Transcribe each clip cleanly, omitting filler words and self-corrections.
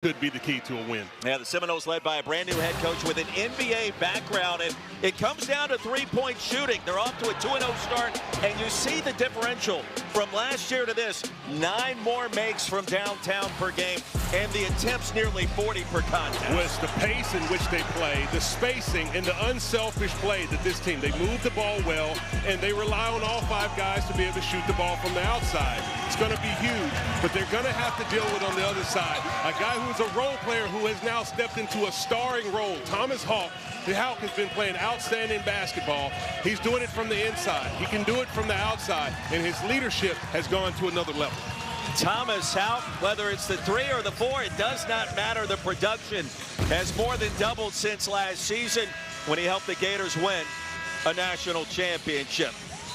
could be the key to a win. Yeah, the Seminoles led by a brand new head coach with an NBA background, and it comes down to three-point shooting. They're off to a 2-0 start, and you see the differential from last year to this. 9 more makes from downtown per game, and the attempts nearly 40 per contest. Was the pace in which they play, the spacing, and the unselfish play that this team, they move the ball well, and they rely on all 5 guys to be able to shoot the ball from the outside. It's going to be huge, but they're going to have to deal with on the other side a guy who is a role player who has now stepped into a starring role. Thomas Houck. The Houck has been playing outstanding basketball. He's doing it from the inside. He can do it from the outside, and his leadership has gone to another level. Thomas Houck, whether it's the 3 or the 4, it does not matter. The production has more than doubled since last season when he helped the Gators win a national championship.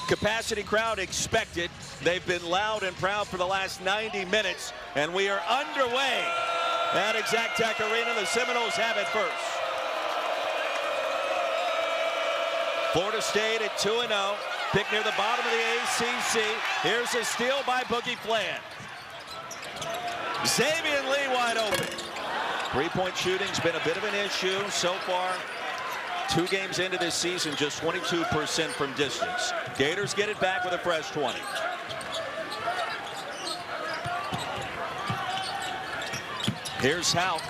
Capacity crowd expected. They've been loud and proud for the last 90 minutes, and we are underway at Exactech Arena. The Seminoles have it first. Florida State at 2-0, picked near the bottom of the ACC. Here's a steal by Boogie Flan. Xavier Lee wide open. Three-point shooting's been a bit of an issue so far. 2 games into this season, just 22% from distance. Gators get it back with a fresh 20. Here's Houck.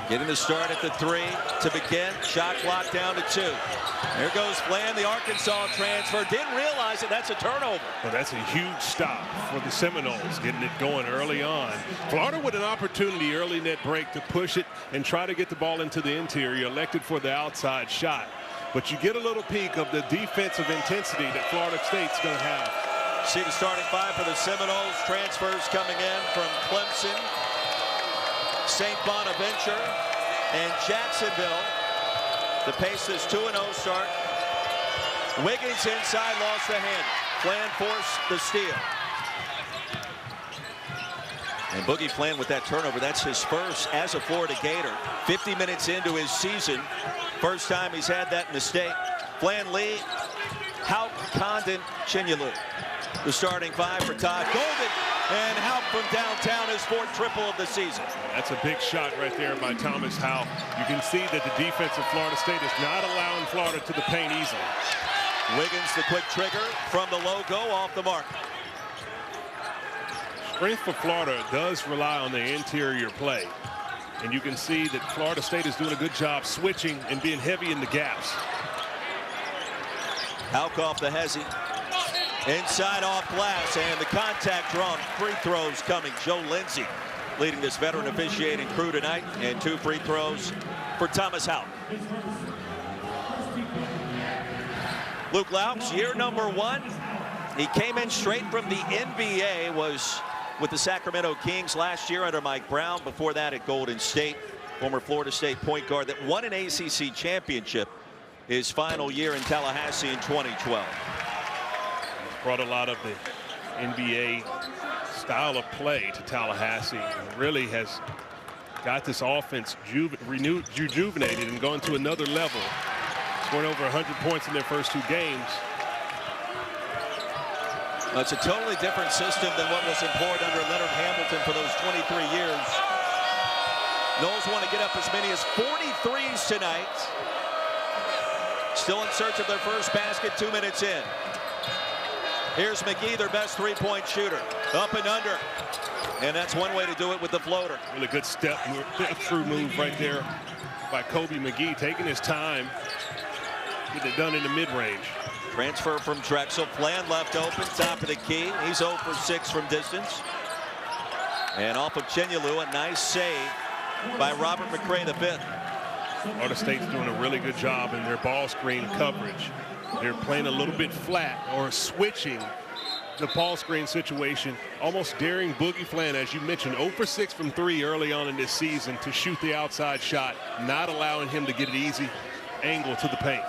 Getting the start at the 3 to begin. Shot clock down to 2. There goes Flan, the Arkansas transfer. Didn't realize it. That's a turnover. Well, that's a huge stop for the Seminoles, getting it going early on. Florida with an opportunity early in that break to push it and try to get the ball into the interior, elected for the outside shot. But you get a little peek of the defensive intensity that Florida State's going to have. See the starting 5 for the Seminoles. Transfers coming in from Clemson, St. Bonaventure, and Jacksonville. The pace is 2-0 start. Wiggins inside, lost the hand. Flan forced the steal. And Boogie Flan with that turnover. That's his first as a Florida Gator. 50 minutes into his season. First time he's had that mistake. Flan, Lee, Houck, Condon, Chinyelu. The starting 5 for Todd Golden. And Houck from downtown, his 4th triple of the season. That's a big shot right there by Thomas Houck. You can see that the defense of Florida State is not allowing Florida to the paint easily. Wiggins, the quick trigger from the logo, off the mark. Strength for Florida does rely on the interior play. And you can see that Florida State is doing a good job switching and being heavy in the gaps. Houck off the hezzy. Inside off glass, and the contact drawn. Free throws coming. Joe Lindsay leading this veteran officiating crew tonight, and 2 free throws for Thomas Houck. Luke Laux, year number 1. He came in straight from the NBA, was with the Sacramento Kings last year under Mike Brown. Before that at Golden State, former Florida State point guard that won an ACC championship his final year in Tallahassee in 2012. Brought a lot of the NBA style of play to Tallahassee, and really has got this offense rejuvenated and gone to another level. Scoring over 100 points in their first 2 games. Well, it's a totally different system than what was employed under Leonard Hamilton for those 23 years. Noles want to get up as many as 43s tonight. Still in search of their first basket, 2 minutes in. Here's McGee, their best 3-point shooter. Up and under. And that's one way to do it with the floater. Really good step-through move right there by Kobe McGee, taking his time. Getting it done in the mid-range. Transfer from Drexel. Flan left open, top of the key. He's 0 for 6 from distance. And off of Chinyelu, a nice save by Robert McRae, the 5th. Florida State's doing a really good job in their ball screen coverage. They're playing a little bit flat or switching the ball screen situation, almost daring Boogie Flan, as you mentioned, 0 for 6 from 3 early on in this season to shoot the outside shot, not allowing him to get an easy angle to the paint.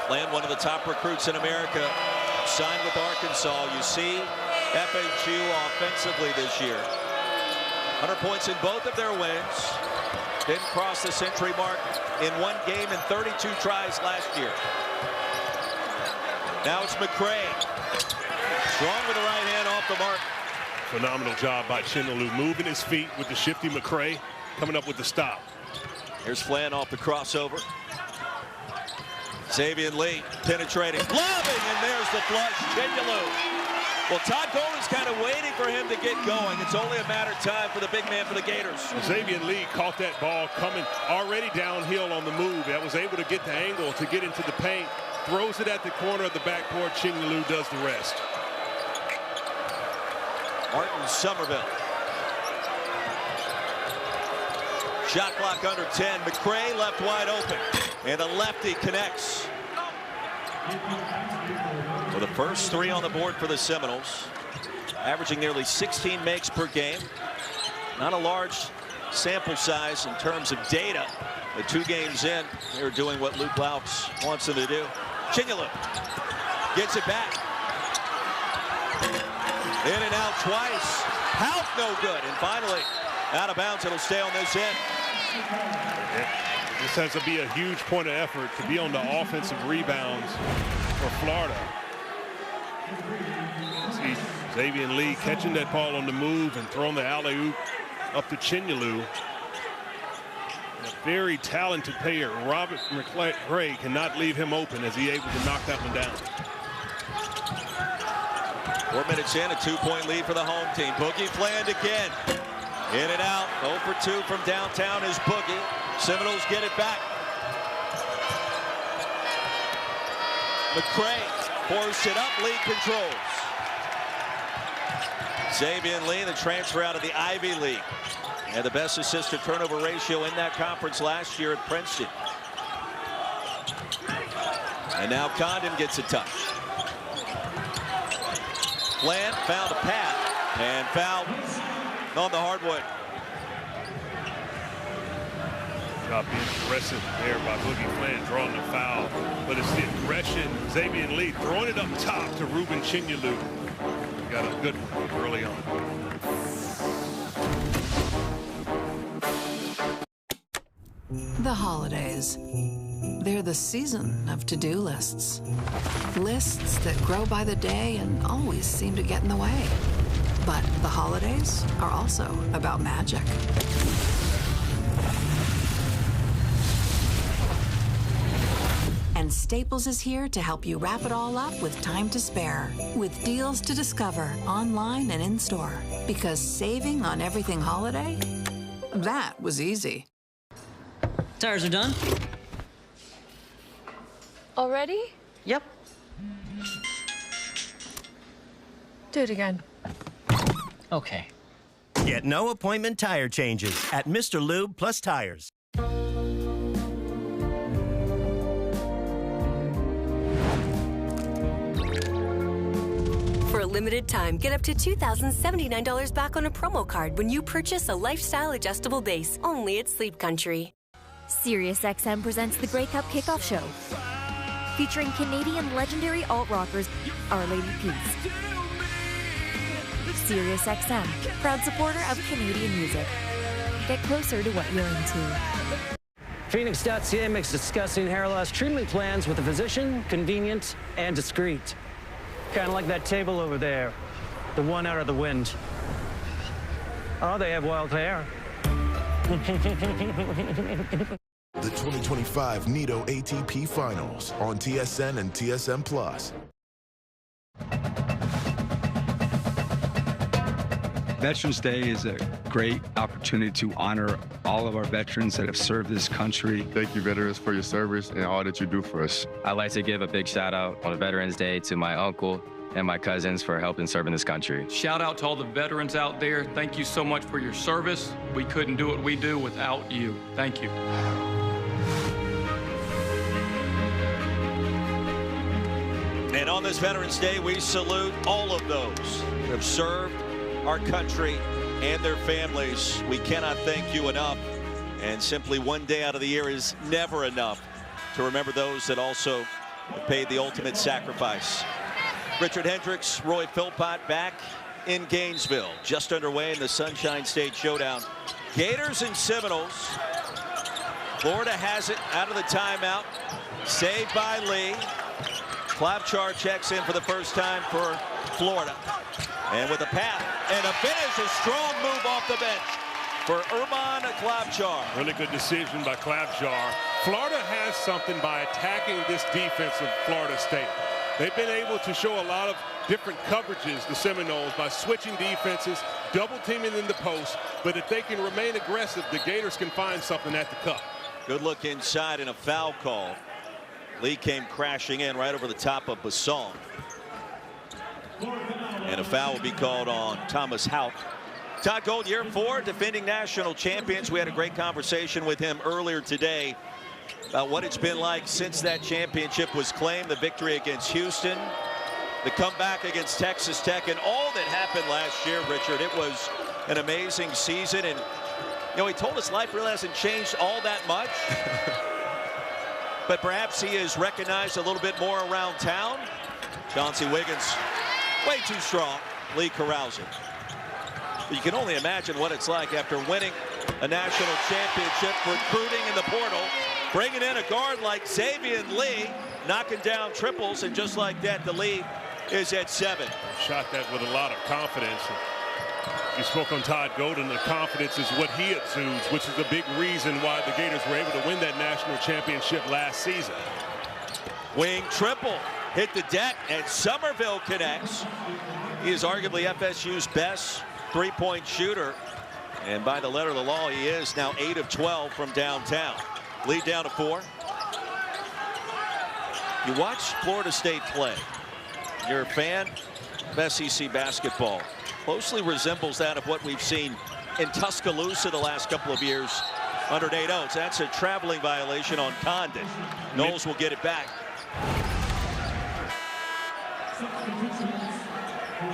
Flan, one of the top recruits in America, signed with Arkansas. You see FHU offensively this year. 100 points in both of their wins. Didn't cross the century mark in 1 game in 32 tries last year. Now it's McRae. Strong with the right hand off the mark. Phenomenal job by Chinaloo, moving his feet with the shifty McCray, coming up with the stop. Here's Flan off the crossover. Xavier Lee penetrating, lobbing, and there's the flush. Chinaloo. Well, Todd Golden's kind of waiting for him to get going. It's only a matter of time for the big man for the Gators. Xavier Lee caught that ball coming already downhill on the move. That was able to get the angle to get into the paint. Throws it at the corner of the backboard. Chinaloo does the rest. Martin Somerville. Shot clock under 10. McCray left wide open. And the lefty connects. For the first 3 on the board for the Seminoles. Averaging nearly 16 makes per game. Not a large sample size in terms of data. But 2 games in, they're doing what Luke Laux wants them to do. Chinaloo gets it back. In and out twice. Help no good. And finally, out of bounds. It'll stay on this end. This has to be a huge point of effort to be on the offensive rebounds for Florida. See Xavier Lee catching that ball on the move and throwing the alley-oop up to Chinaloo. A very talented player. Robert McCray cannot leave him open as he able to knock that one down. 4 minutes in, a 2-point lead for the home team. Boogie Fland again. In and out. 0 for 2 from downtown is Boogie. Seminoles get it back. McCray forced it up. Lead controls. Xavier Lee, the transfer out of the Ivy League. Had the best assist to turnover ratio in that conference last year at Princeton. And now Condon gets a touch. Flan found a path and fouled on the hardwood. Being aggressive there by Boogie Flan, drawing the foul. But it's the aggression. Xavier Lee throwing it up top to Ruben Chinaloo. Got a good one early on. The holidays. They're the season of to-do lists. Lists that grow by the day and always seem to get in the way. But the holidays are also about magic. And Staples is here to help you wrap it all up with time to spare, with deals to discover online and in-store. Because saving on everything holiday, that was easy. Tires are done. Already? Yep. Do it again. Okay. Get no appointment tire changes at Mr. Lube Plus Tires. For a limited time, get up to $2,079 back on a promo card when you purchase a lifestyle adjustable base only at Sleep Country. SiriusXM presents the Grey Cup Kickoff Show, featuring Canadian legendary alt-rockers Our Lady Peace. SiriusXM, proud supporter of Canadian music. Get closer to what you're into. Phoenix.ca makes discussing hair loss treatment plans with a physician convenient and discreet. Kind of like that table over there, the one out of the wind. Oh, they have wild hair. The 2025 NITO ATP Finals on TSN and TSN Plus. Veterans Day is a great opportunity to honor all of our veterans that have served this country. Thank you, veterans, for your service and all that you do for us. I'd like to give a big shout out on Veterans Day to my uncle and my cousins for helping serving this country. Shout out to all the veterans out there. Thank you so much for your service. We couldn't do what we do without you. Thank you. And on this Veterans Day, we salute all of those who have served our country and their families. We cannot thank you enough. And simply one day out of the year is never enough to remember those that also have paid the ultimate sacrifice. Richard Hendricks, Roy Philpott back in Gainesville, just underway in the Sunshine State Showdown. Gators and Seminoles. Florida has it out of the timeout. Saved by Lee. Klapchar checks in for the first time for Florida. And with a pass And a finish, a strong move off the bench for Urban Klapjar. Really good decision by Klapjar. Florida has something by attacking this defense of Florida State. They've been able to show a lot of different coverages, the Seminoles, by switching defenses, double teaming in the post. But if they can remain aggressive, the Gators can find something at the cup. Good look inside and a foul call. Lee came crashing in right over the top of Basson. And a foul will be called on Thomas Houck. Todd Gold, year 4, defending national champions. We had a great conversation with him earlier today about what it's been like since that championship was claimed, the victory against Houston, the comeback against Texas Tech, and all that happened last year, Richard. It was an amazing season, and you know, he told us life really hasn't changed all that much. But perhaps he is recognized a little bit more around town. Chauncey Wiggins, way too strong. Lee corrals it. You can only imagine what it's like after winning a national championship, recruiting in the portal, bringing in a guard like Xavier Lee, knocking down triples, and just like that, the lead is at 7. Shot that with a lot of confidence. You spoke on Todd Golden. The confidence is what he exudes, which is a big reason why the Gators were able to win that national championship last season. Wing triple, hit the deck, and Somerville connects. He is arguably FSU's best three-point shooter, and by the letter of the law, he is now 8 of 12 from downtown. Lead down to 4. You watch Florida State play. You're a fan of SEC basketball. Closely resembles that of what we've seen in Tuscaloosa the last couple of years under Nate Oates. That's a traveling violation on Condon. Knowles will get it back.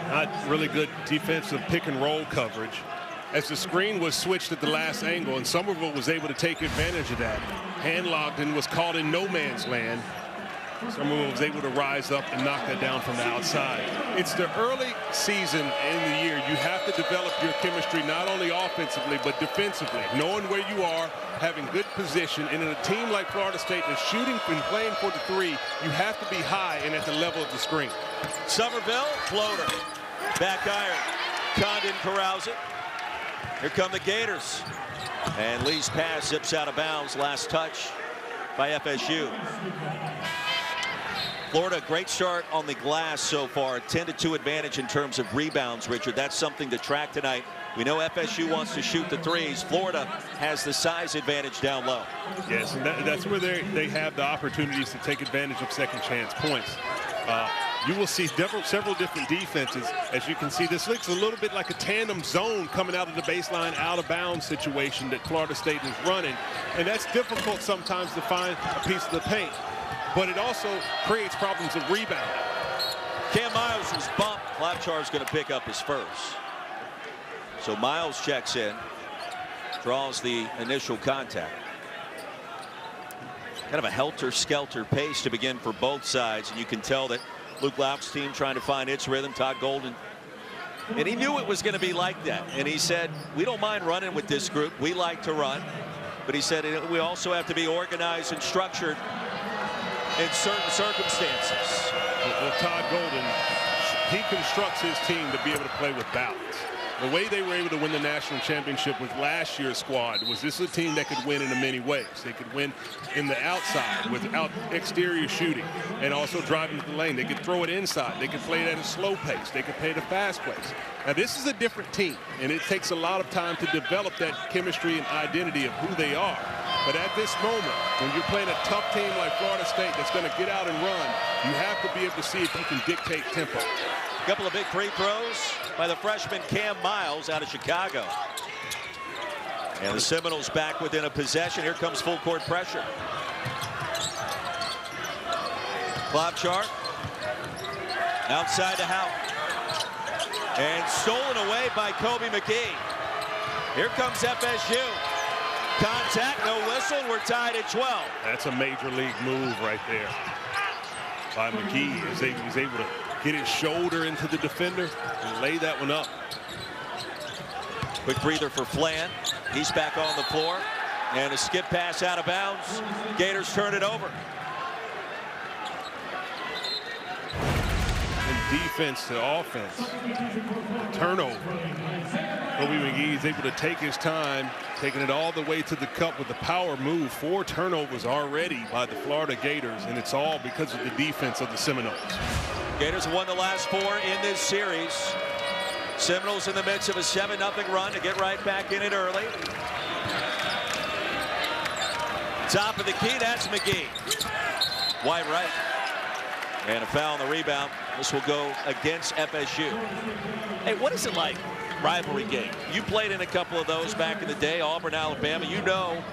Not really good defensive pick and roll coverage as the screen was switched at the last angle, and Somerville was able to take advantage of that. Hand-locked and was caught in no man's land. Somerville was able to rise up and knock that down from the outside. It's the early season in the year. You have to develop your chemistry not only offensively but defensively, knowing where you are, having good position, and in a team like Florida State that's shooting and playing for the 3, you have to be high and at the level of the screen. Somerville, floater, back iron. Condon corrals it. Here come the Gators. And Lee's pass zips out of bounds. Last touch by FSU. Florida, great start on the glass so far. 10-2 advantage in terms of rebounds, Richard. That's something to track tonight. We know FSU wants to shoot the 3s. Florida has the size advantage down low. Yes, and that's where they have the opportunities to take advantage of second chance points. You will see several different defenses. As you can see, this looks a little bit like a tandem zone coming out of the baseline out of bounds situation that Florida State is running. And that's difficult sometimes to find a piece of the paint. But it also creates problems of rebounding. Cam Miles was bumped. Klapjar is going to pick up his first. So Miles checks in, draws the initial contact. Kind of a helter-skelter pace to begin for both sides. And you can tell that Luke Lauck's team trying to find its rhythm. Todd Golden. And he knew it was going to be like that. And he said, we don't mind running with this group. We like to run. But he said we also have to be organized and structured in certain circumstances. Well, Todd Golden, he constructs his team to be able to play with balance. The way they were able to win the national championship with last year's squad was this is a team that could win in many ways. They could win in the outside without exterior shooting and also driving to the lane. They could throw it inside. They could play it at a slow pace. They could play it at a fast pace. Now, this is a different team, and it takes a lot of time to develop that chemistry and identity of who they are. But at this moment, when you're playing a tough team like Florida State that's going to get out and run, you have to be able to see if you can dictate tempo. A couple of big free throws by the freshman Cam Miles out of Chicago. And the Seminoles back within a possession. Here comes full court pressure. Klapjar outside to Houck. And stolen away by Kobe McGee. Here comes FSU. Contact, no whistle, and we're tied at 12. That's a major league move right there by McGee, as he was able to get his shoulder into the defender and lay that one up. Quick breather for Flan. He's back on the floor. And a skip pass out of bounds. Gators turn it over. And defense to offense. The turnover. Kobe McGee is able to take his time, taking it all the way to the cup with the power move. 4 turnovers already by the Florida Gators, and it's all because of the defense of the Seminoles. Gators won the last 4 in this series. Seminoles in the midst of a 7-0 run to get right back in it early. Top of the key, that's McGee. Wide right. And a foul on the rebound. This will go against FSU. Hey, what is it like? Rivalry game. You played in a couple of those back in the day, Auburn, Alabama. You know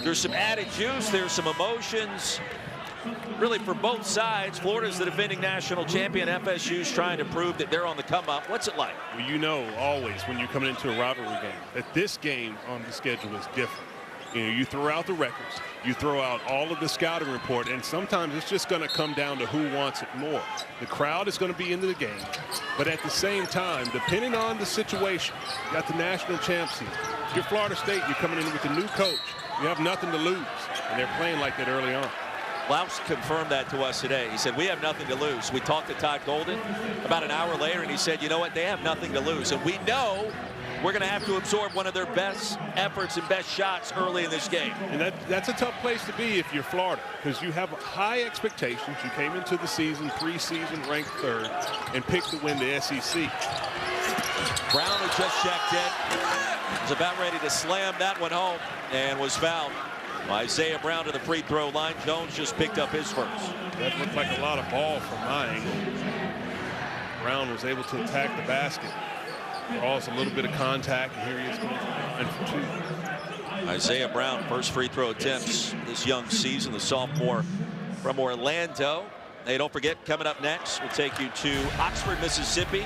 there's some added juice, there's some emotions. Really for both sides. Florida's the defending national champion. FSU's trying to prove that they're on the come up. What's it like? Well, you know always when you're coming into a rivalry game that this game on the schedule is different. You know, you throw out the records, you throw out all of the scouting report, and sometimes it's just going to come down to who wants it more. The crowd is going to be into the game, but at the same time, depending on the situation, you got the national champs here. If you're Florida State, you're coming in with a new coach. You have nothing to lose, and they're playing like that early on. Laus confirmed that to us today. He said, we have nothing to lose. We talked to Todd Golden about an hour later, and he said, you know what, they have nothing to lose. And we know we're going to have to absorb one of their best efforts and best shots early in this game. And that's a tough place to be if you're Florida, because you have high expectations. You came into the season, preseason ranked 3rd, and picked to win the SEC. Brown, who just checked in, was about ready to slam that one home and was fouled. Isaiah Brown to the free throw line. Jones just picked up his first. That looked like a lot of ball from my angle. Brown was able to attack the basket. Draws a little bit of contact, and here he is going for 2. Isaiah Brown, first free throw attempts this young season, the sophomore from Orlando. Hey, don't forget, coming up next, we'll take you to Oxford, Mississippi.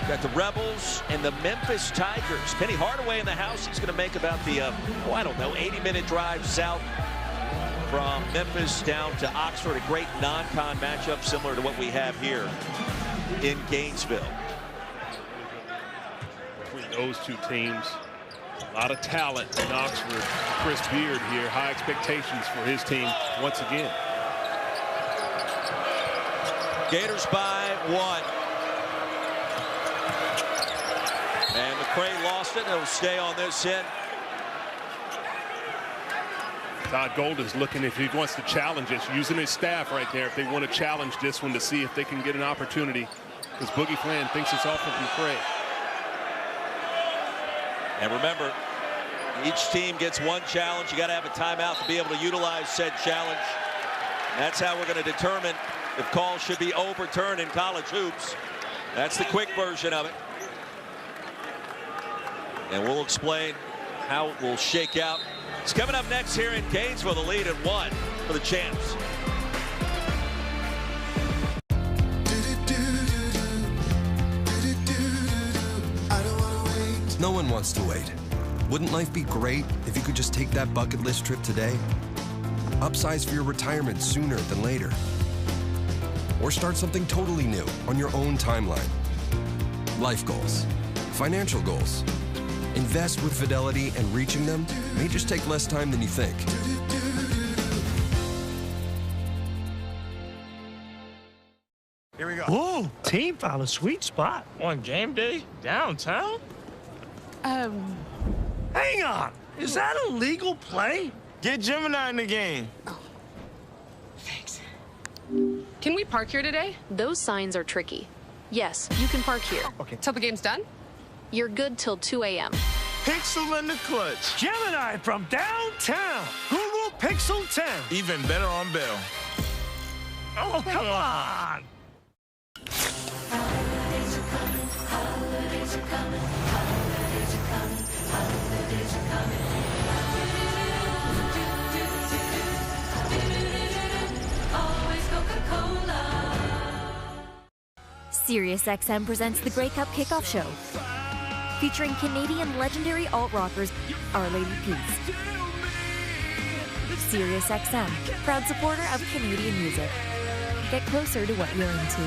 Got the Rebels and the Memphis Tigers. Penny Hardaway in the house. He's going to make about the, I don't know, 80-minute drive south from Memphis down to Oxford. A great non-con matchup similar to what we have here in Gainesville. Between those two teams, a lot of talent in Oxford. Chris Beard here, high expectations for his team once again. Gators by 1. And McCray lost it. It'll stay on this end. Todd Golden's looking if he wants to challenge it, using his staff right there if they want to challenge this one to see if they can get an opportunity, because Boogie Flan thinks it's off of McCray. And remember, each team gets one challenge. You got to have a timeout to be able to utilize said challenge. And that's how we're going to determine if calls should be overturned in college hoops. That's the quick version of it. And we'll explain how it will shake out. It's coming up next here in Gainesville. The lead at 1 for the champs. No one wants to wait. Wouldn't life be great if you could just take that bucket list trip today? Upsize for your retirement sooner than later. Or start something totally new on your own timeline. Life goals, financial goals. Invest with Fidelity, and reaching them may just take less time than you think. Here we go. Whoa, team found a sweet spot. On game day? Downtown? Hang on. Is that a legal play? Get Gemini in the game. Thanks. Can we park here today? Those signs are tricky. Yes, you can park here. Okay. Till the game's done? You're good till 2 a.m. Pixel in the clutch. Gemini from downtown. Google Pixel 10. Even better on Bell. Oh, come on. Holidays are coming, holidays are coming, holidays are coming, holidays are coming. Always Coca-Cola. SiriusXM presents the Grey Cup Kickoff Show, featuring Canadian legendary alt-rockers, Our Lady Peace. SiriusXM, proud supporter of Canadian music. Get closer to what you're into.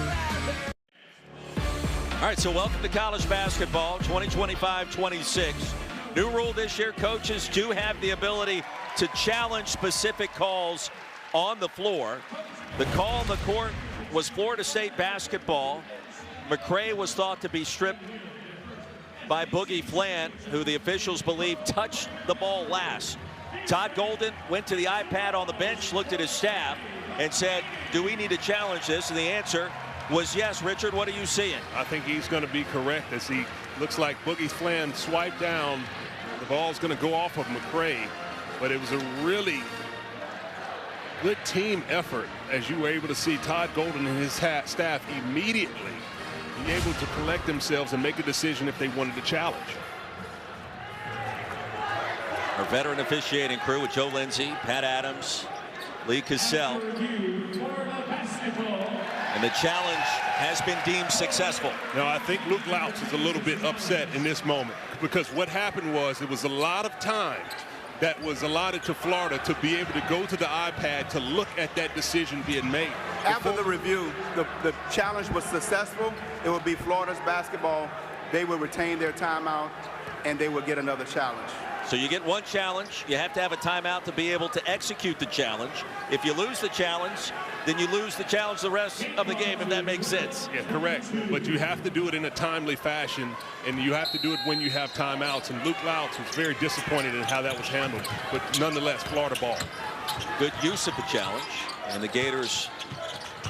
All right, so welcome to college basketball 2025-26. New rule this year, coaches do have the ability to challenge specific calls on the floor. The call on the court was Florida State basketball. McCray was thought to be stripped by Boogie Flan, who the officials believe touched the ball last. Todd Golden went to the iPad on the bench, looked at his staff, and said, do we need to challenge this? And the answer was yes. Richard, what are you seeing? I think he's going to be correct, as he looks like Boogie Flan swiped down. The ball's going to go off of McCray, but it was a really good team effort, as you were able to see Todd Golden and his staff immediately be able to collect themselves and make a decision if they wanted to challenge. Our veteran officiating crew with Joe Lindsay, Pat Adams, Lee Cassell. And the challenge has been deemed successful. Now, I think Luke Louts is a little bit upset in this moment, because what happened was it was a lot of time that was allotted to Florida to be able to go to the iPad to look at that decision being made. After the review, the challenge was successful. It would be Florida's basketball. They would retain their timeout, and they would get another challenge. So you get one challenge. You have to have a timeout to be able to execute the challenge. If you lose the challenge, then you lose the challenge the rest of the game, if that makes sense. Yeah, correct. But you have to do it in a timely fashion, and you have to do it when you have timeouts. And Luke Louts was very disappointed in how that was handled. But nonetheless, Florida ball. Good use of the challenge. And the Gators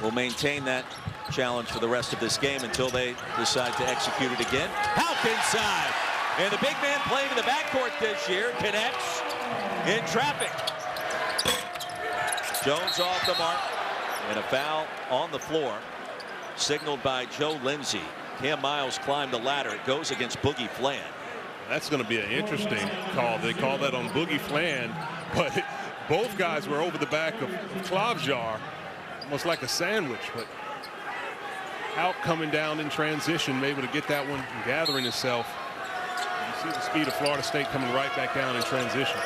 will maintain that challenge for the rest of this game until they decide to execute it again. Houck inside. And the big man playing in the backcourt this year connects in traffic. Jones off the mark. And a foul on the floor, signaled by Joe Lindsay. Cam Miles climbed the ladder. It goes against Boogie Flan. That's going to be an interesting call. They call that on Boogie Flan, but both guys were over the back of Klavjar, almost like a sandwich. But Houck coming down in transition, able to get that one and gathering himself. You see the speed of Florida State coming right back down in transition.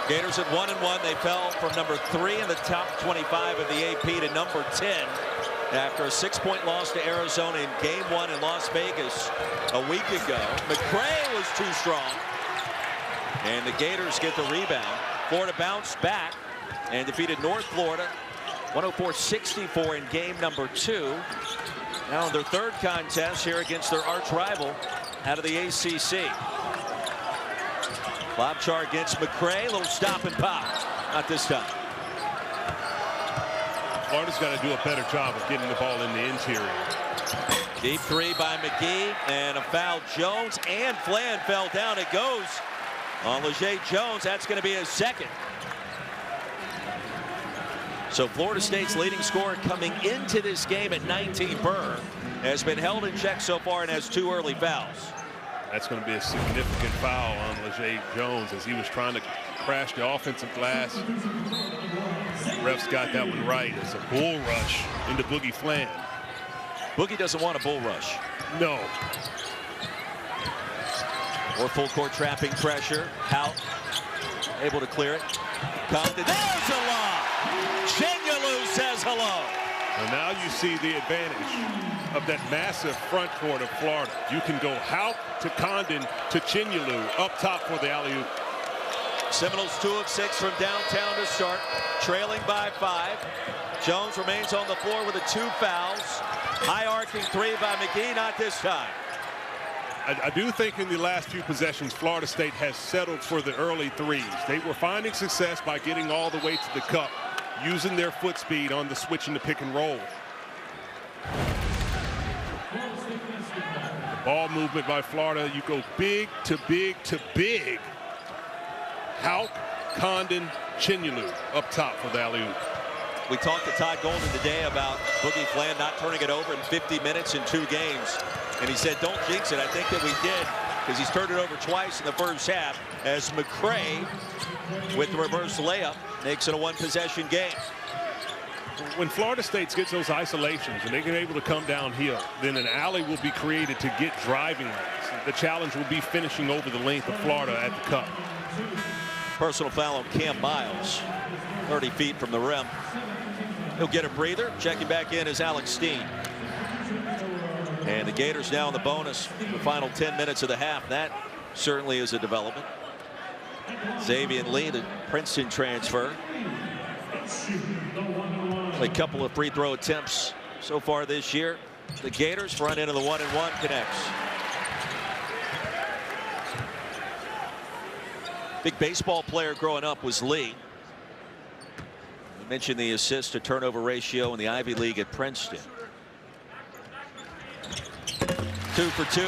Gators at 1-1. They fell from number 3 in the top 25 of the AP to number 10 after a 6-point loss to Arizona in Game 1 in Las Vegas a week ago. McCray was too strong, and the Gators get the rebound. Florida bounced back and defeated North Florida 104-64 in game number 2. Now in their third contest here against their arch rival out of the ACC. Klopchar against McCray. Little stop and pop. Not this time. Florida's got to do a better job of getting the ball in the interior. Deep three by McGee, and a foul. Jones and Flan fell down. It goes on Leger Jones. That's going to be his second. So Florida State's leading scorer coming into this game at 19 per has been held in check so far and has 2 early fouls. That's going to be a significant foul on Leger Jones as he was trying to crash the offensive glass. Refs got that one right. It's a bull rush into Boogie Flan. Boogie doesn't want a bull rush. No. Or full court trapping pressure. Houck able to clear it. Compton. There's a lob. Chenyalu says hello. And now you see the advantage of that massive front court of Florida. You can go Houck to Condon to Chenyalu up top for the alley-oop. Seminoles 2 of 6 from downtown to start, trailing by 5. Jones remains on the floor with the 2 fouls. High arcing 3 by McGee, not this time. I do think in the last few possessions, Florida State has settled for the early threes. They were finding success by getting all the way to the cup, using their foot speed on the switch in the pick and roll. The ball movement by Florida, you go big to big to big. Houck, Condon, Chenyalu up top for the alley-oop. We talked to Todd Golden today about Boogie Flan not turning it over in 50 minutes in 2 games. And he said, don't jinx it. I think that we did, because he's turned it over twice in the first half as McCray, with the reverse layup, makes it a 1-possession game. When Florida State gets those isolations and they can able to come downhill, then an alley will be created to get driving lanes. The challenge will be finishing over the length of Florida at the cup. Personal foul on Cam Miles, 30 feet from the rim. He'll get a breather. Checking back in is Alex Steen. And the Gators now in the bonus, the final 10 minutes of the half. That certainly is a development. Xavier Lee, the Princeton transfer. A couple of free throw attempts so far this year. The Gators front into the 1-and-1 connects. Big baseball player growing up was Lee. We mentioned the assist to turnover ratio in the Ivy League at Princeton. 2 for 2.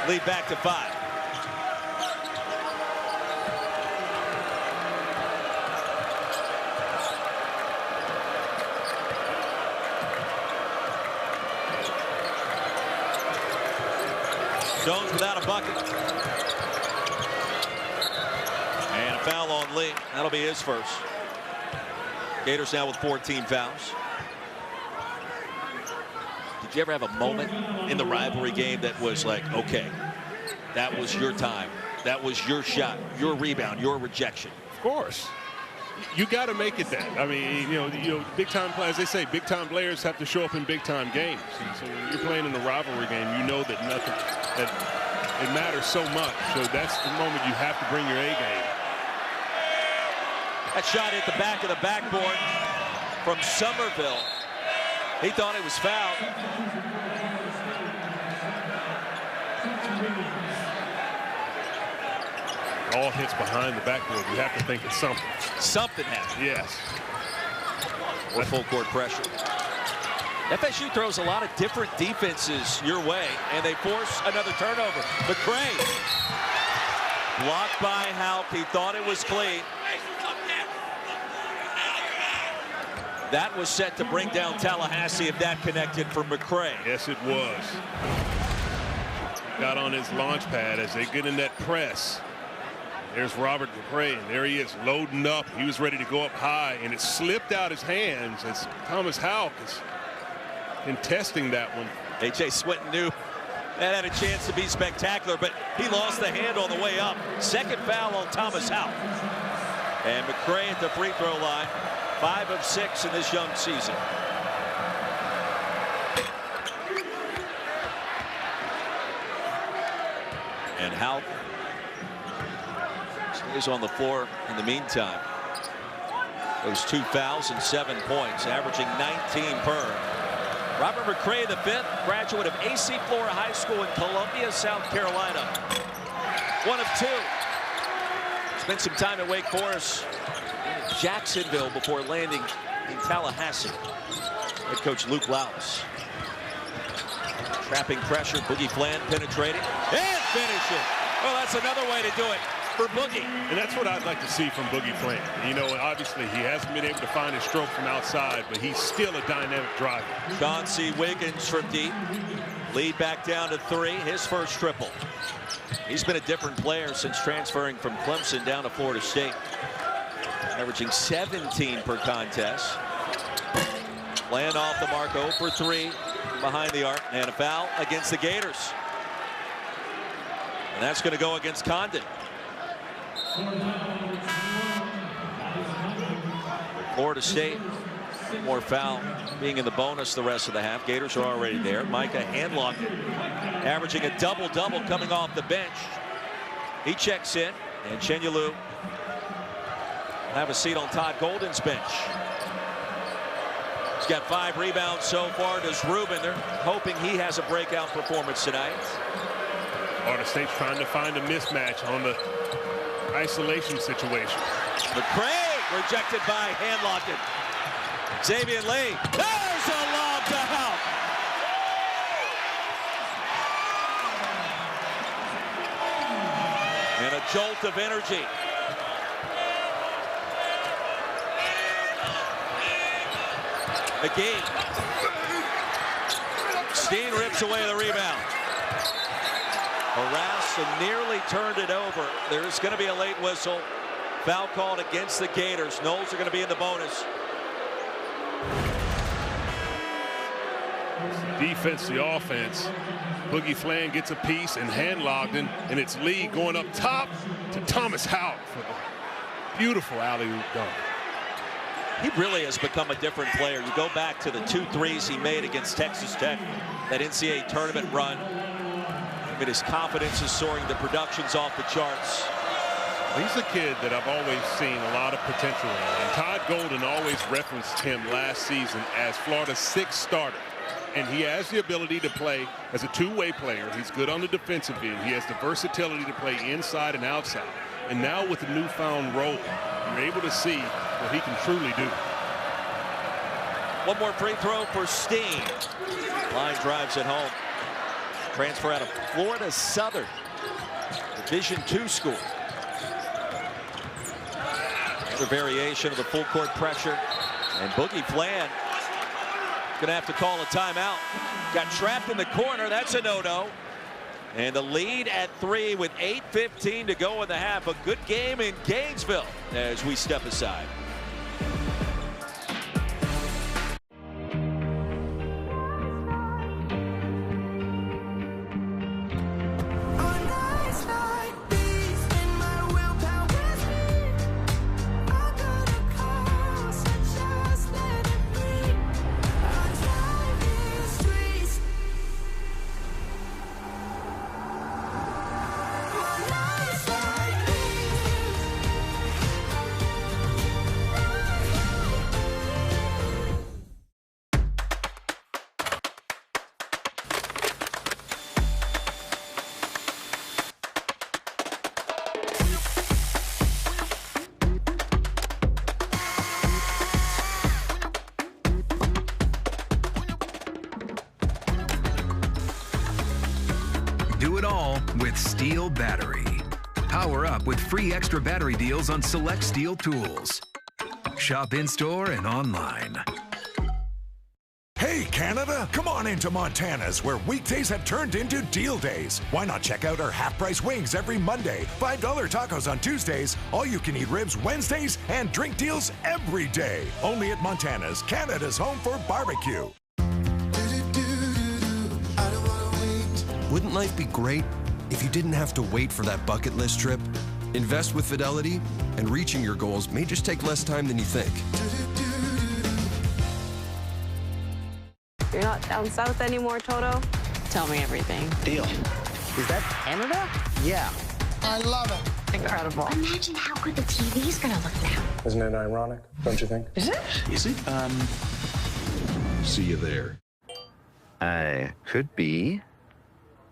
Lead back to 5. Jones without a bucket. And a foul on Lee. That'll be his first. Gators now with 14 fouls. Did you ever have a moment in the rivalry game that was like, okay, that was your time, that was your shot, your rebound, your rejection? Of course. You got to make it that. I mean, you know, big time players, they say big time players have to show up in big time games. And so when you're playing in a rivalry game, you know that it matters so much. So that's the moment you have to bring your A game. That shot hit the back of the backboard from Somerville. He thought it was fouled. All hits behind the backboard. You have to think it's something. Something happened. Yes. Or full court pressure. FSU throws a lot of different defenses your way, and they force another turnover. McCray blocked by Houck. He thought it was clean. That was set to bring down Tallahassee if that connected for McCray. Yes, it was. Got on his launch pad as they get in that press. There's Robert McCray, and there he is loading up. He was ready to go up high, and it slipped out his hands as Thomas Houck is contesting that one. A.J. Swinton knew that had a chance to be spectacular, but he lost the hand on the way up. Second foul on Thomas Houck. And McCray at the free throw line. 5 of 6 in this young season. And Houck stays on the floor in the meantime. Those 2 fouls and 7 points, averaging 19 per. Robert McCray, the 5th, graduate of AC Flora High School in Columbia, South Carolina. 1 of 2. Spent some time at Wake Forest, Jacksonville, before landing in Tallahassee. Head coach Luke Lowes. Trapping pressure, Boogie Fland penetrating and finishing. Well, that's another way to do it for Boogie. And that's what I'd like to see from Boogie Fland. You know, obviously he hasn't been able to find his stroke from outside, but he's still a dynamic driver. Chauncey Wiggins from deep. Lead back down to 3, his first triple. He's been a different player since transferring from Clemson down to Florida State. Averaging 17 per contest. Land off the mark, 0 for 3 behind the arc, and a foul against the Gators. And that's going to go against Condon. Florida State, more foul being in the bonus the rest of the half. Gators are already there. Micah handlocked it, averaging a double-double coming off the bench. He checks in, and Chenyelu have a seat on Todd Golden's bench. He's got 5 rebounds so far. Does Rubin? They're hoping he has a breakout performance tonight. Florida State's trying to find a mismatch on the isolation situation. McCray rejected by Handlockton. Xavier Lee. There's a lob to Houck. And a jolt of energy. McGee. Steen rips away the rebound. Harassed and nearly turned it over. There's going to be a late whistle. Foul called against the Gators. Noles are going to be in the bonus. Defense, the offense. Boogie Fland gets a piece and Handlockton, and it's Lee going up top to Thomas Houck for the beautiful alley-oop dunk. He really has become a different player. You go back to the 2 threes he made against Texas Tech, that NCAA tournament run. I mean, his confidence is soaring. The production's off the charts. He's a kid that I've always seen a lot of potential in. And Todd Golden always referenced him last season as Florida's 6th starter. and he has the ability to play as a two-way player. He's good on the defensive end. He has the versatility to play inside and outside. And now with the newfound role, you're able to see what he can truly do. One more free throw for Steen. Line drives it home. Transfer out of Florida Southern, Division II school. Another variation of the full court pressure. And Boogie Flan gonna have to call a timeout. Got trapped in the corner. That's a no-no. And the lead at 3 with 8:15 to go in the half. A good game in Gainesville as we step aside. Do it all with Steel Battery. Power up with free extra battery deals on select Steel tools. Shop in-store and online. Hey, Canada, come on into Montana's, where weekdays have turned into deal days. Why not check out our half-price wings every Monday, $5 tacos on Tuesdays, all-you-can-eat ribs Wednesdays, and drink deals every day. Only at Montana's, Canada's home for barbecue. Wouldn't life be great if you didn't have to wait for that bucket list trip? Invest with Fidelity, and reaching your goals may just take less time than you think. You're not down south anymore, Toto? Tell me everything. Deal. Is that Canada? Yeah. I love it. Incredible. Imagine how good the TV's gonna look now. Isn't it ironic, don't you think? Is it? Is it? See you there. Could be.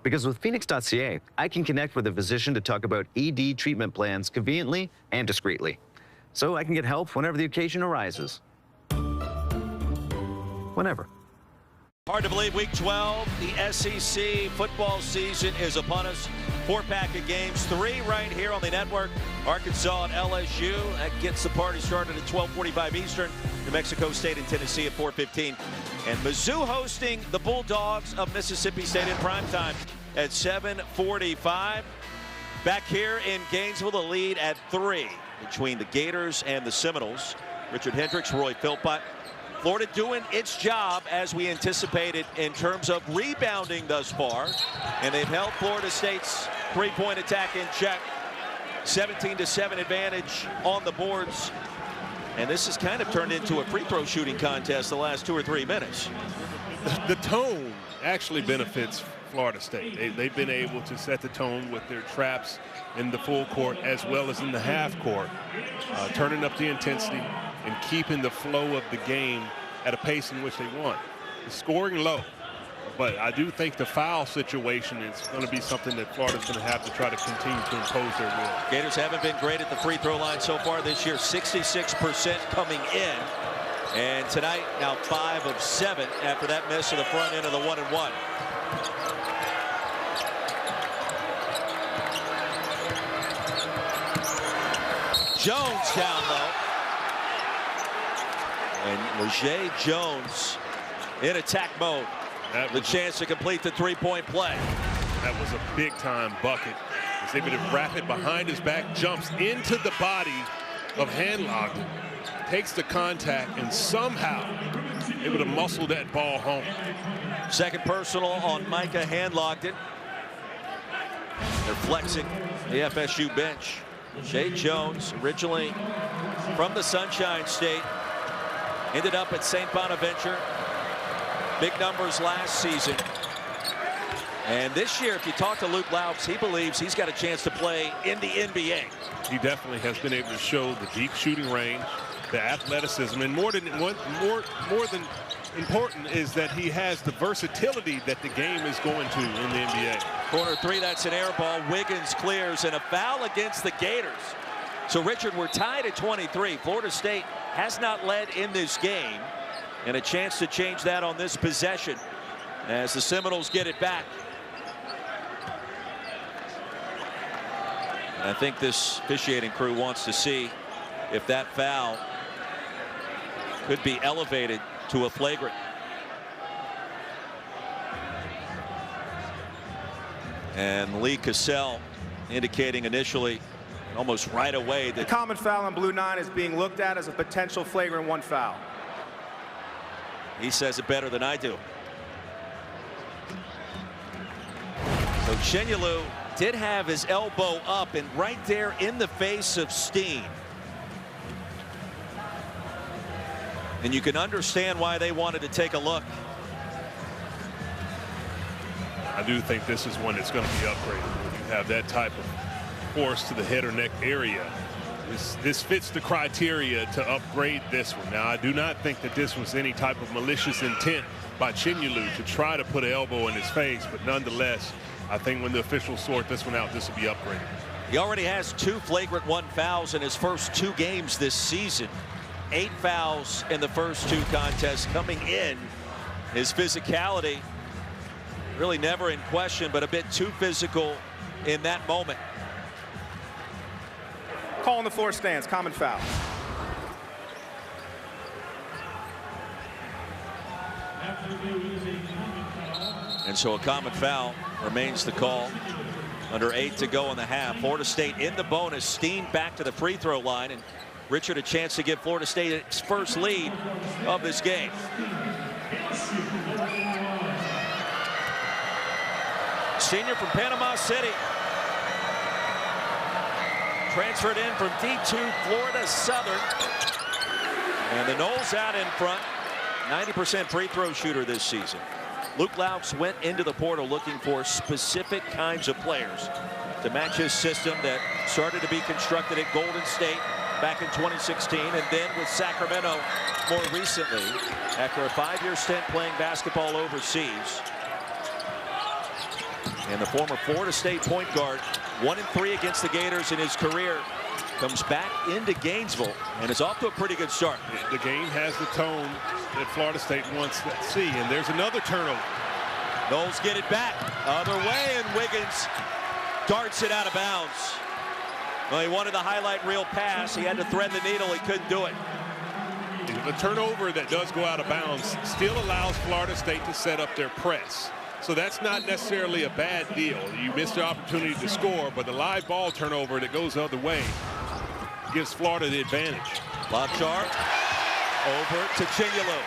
Because with Phoenix.ca, I can connect with a physician to talk about ED treatment plans conveniently and discreetly. So I can get help whenever the occasion arises. Whenever. Hard to believe week 12, the SEC football season is upon us. 4-pack of games, 3 right here on the network. Arkansas and LSU, that gets the party started at 12:45 Eastern. New Mexico State and Tennessee at 4:15. And Mizzou hosting the Bulldogs of Mississippi State in primetime at 7:45. Back here in Gainesville, the lead at 3 between the Gators and the Seminoles. Richard Hendricks, Roy Philpott. Florida doing its job as we anticipated in terms of rebounding thus far. And they've held Florida State's three-point attack in check. 17-7 advantage on the boards. And this has kind of turned into a free throw shooting contest the last 2 or 3 minutes. The tone actually benefits Florida State. They've been able to set the tone with their traps in the full court as well as in the half court, turning up the intensity and keeping the flow of the game at a pace in which they want. The scoring low, but I do think the foul situation is going to be something that Florida's going to have to try to continue to impose their will. Gators haven't been great at the free throw line so far this year, 66% coming in. And tonight, now 5 of 7 after that miss to the front end of the 1-and-1. Jones down low. And Leger Jones in attack mode. The chance to complete the three-point play. That was a big-time bucket. He's able to wrap it behind his back, jumps into the body of Handlock, takes the contact, and somehow able to muscle that ball home. Second personal on Micah Handlockton. They're flexing the FSU bench. Shea Jones, originally from the Sunshine State, ended up at St. Bonaventure. Big numbers last season. And this year, if you talk to Luke Laubs, he believes he's got a chance to play in the NBA. He definitely has been able to show the deep shooting range, the athleticism, and more than important is that he has the versatility that the game is going to in the NBA. Corner three, that's an air ball. Wiggins clears, and a foul against the Gators. So, Richard, we're tied at 23. Florida State has not led in this game, and a chance to change that on this possession as the Seminoles get it back. And I think this officiating crew wants to see if that foul could be elevated to a flagrant. And Lee Cassell indicating initially, almost right away, that the common foul on Blue 9 is being looked at as a potential flagrant 1 foul. He says it better than I do. So Chenyelu did have his elbow up and right there in the face of Steen. And you can understand why they wanted to take a look. I do think this is one that's going to be upgraded. When you have that type of force to the head or neck area, this fits the criteria to upgrade this one. Now, I do not think that this was any type of malicious intent by Chenyelu to try to put an elbow in his face, but nonetheless, I think when the officials sort this one out, this will be upgraded. He already has 2 flagrant 1 fouls in his first 2 games this season. 8 fouls in the first 2 contests coming in. His physicality really never in question, but a bit too physical in that moment. Call on the floor stands, common foul. And so a common foul remains the call. Under 8 to go in the half. Florida State in the bonus. Steen back to the free throw line, and Richard a chance to give Florida State its first lead of this game. Senior from Panama City. Transferred in from D2 Florida Southern. And the Noles out in front. 90% free throw shooter this season. Luke Laux went into the portal looking for specific kinds of players to match his system that started to be constructed at Golden State back in 2016, and then with Sacramento more recently after a 5-year stint playing basketball overseas. And the former Florida State point guard, 1-3 against the Gators in his career, comes back into Gainesville and is off to a pretty good start. The game has the tone that Florida State wants to see, and there's another turnover. Noles get it back other way, and Wiggins darts it out of bounds. Well, he wanted the highlight reel pass. He had to thread the needle. He couldn't do it. The turnover that does go out of bounds still allows Florida State to set up their press. So that's not necessarily a bad deal. You missed the opportunity to score, but the live ball turnover that goes the other way gives Florida the advantage. Lob chart over to Chenyelu.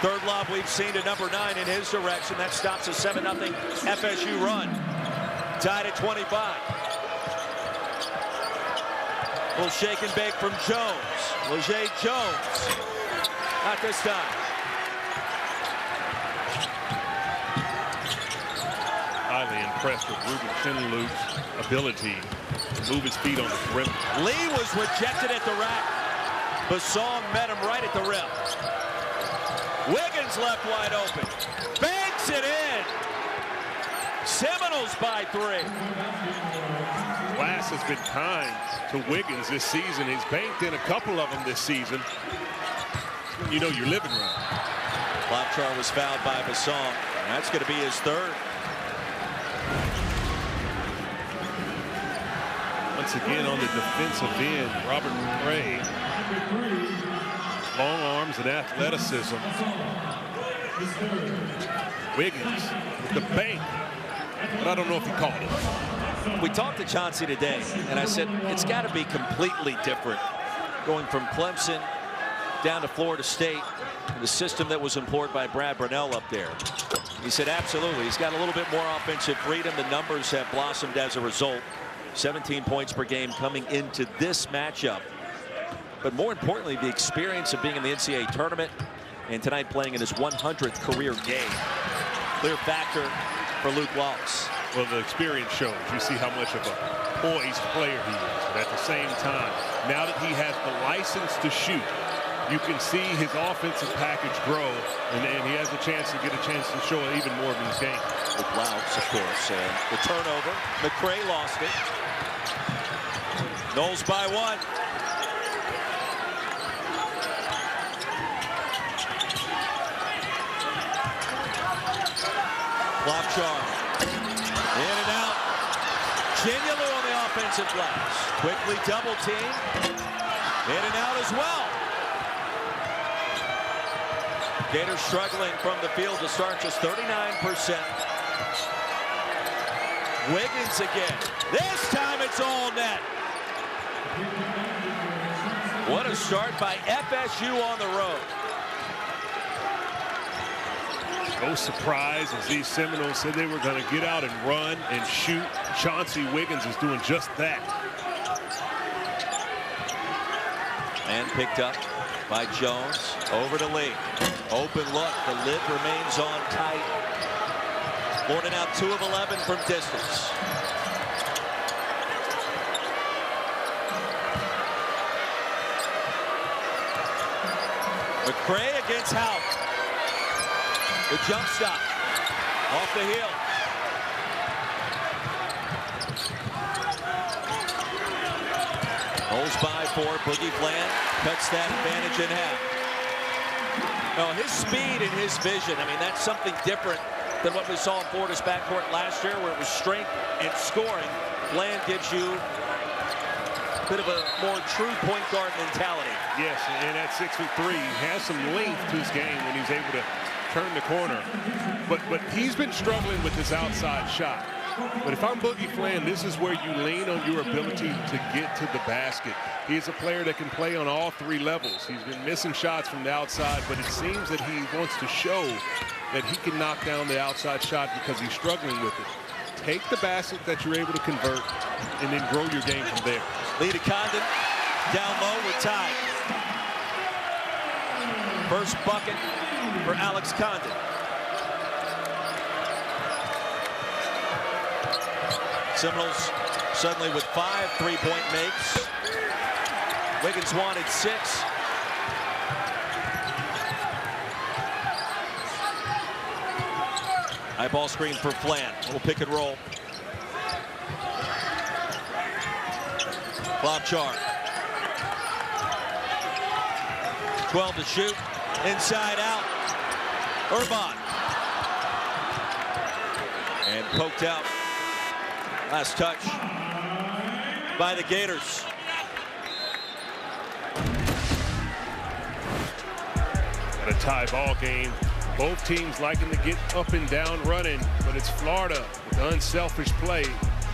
Third lob we've seen to number 9 in his direction. That stops a 7-0 FSU run. Tied at 25. Little shake and bake from Jones. Leger Jones. Not this time. Highly impressed with Ruben Chenyelu's ability to move his feet on the perimeter. Lee was rejected at the rack. Bassong met him right at the rim. Wiggins left wide open. Banks it in. Seminoles by 3. Glass has been kind to Wiggins this season. He's banked in a couple of them this season. You know you're living right. Lobchar was fouled by Bassong. That's going to be his 3rd. Once again on the defensive end, Robert McRae. Long arms and athleticism. Wiggins with the bank, but I don't know if he caught it. We talked to Chauncey today, and I said it's got to be completely different going from Clemson down to Florida State, the system that was employed by Brad Brownell up there. He said absolutely. He's got a little bit more offensive freedom. The numbers have blossomed as a result. 17 points per game coming into this matchup. But more importantly, the experience of being in the NCAA tournament and tonight playing in his 100th career game. Clear factor for Luke Laux. Well, the experience shows. You see how much of a poised player he is. But at the same time, now that he has the license to shoot, you can see his offensive package grow, and he has a chance to show even more of his game. With Louts, of course. The turnover. McCray lost it. Noles by 1. Klopchar. In and out. Genialou on the offensive glass. Quickly double team. In and out as well. Gators struggling from the field to start, just 39%. Wiggins again. This time it's all net. What a start by FSU on the road. No surprise, as these Seminoles said they were going to get out and run and shoot. Chauncey Wiggins is doing just that. And picked up by Jones. Over to Lee. Open look. The lid remains on tight. Gordon out 2 of 11 from distance. McCray against Houck. The jump stop. Off the heel. Noles by 4. Boogie Flan cuts that advantage in half. No, his speed and his vision, I mean, that's something different than what we saw in Florida's backcourt last year, where it was strength and scoring. Flan gives you a bit of a more true point guard mentality. Yes, and at 6'3", he has some length to his game when he's able to turn the corner. But he's been struggling with this outside shot. But if I'm Boogie Flan, this is where you lean on your ability to get to the basket. He's a player that can play on all 3 levels. He's been missing shots from the outside, but it seems that he wants to show that he can knock down the outside shot because he's struggling with it. Take the basket that you're able to convert and then grow your game from there. Lee to Condon, down low, we're tied. First bucket for Alex Condon. Seminoles suddenly with 5 3-point makes. Wiggins wanted 6. High ball screen for Flan. Little pick and roll. Klopchar. 12 to shoot. Inside out. Urban. And poked out. Last touch by the Gators. Got a tie ball game. Both teams liking to get up and down running, but it's Florida with the unselfish play.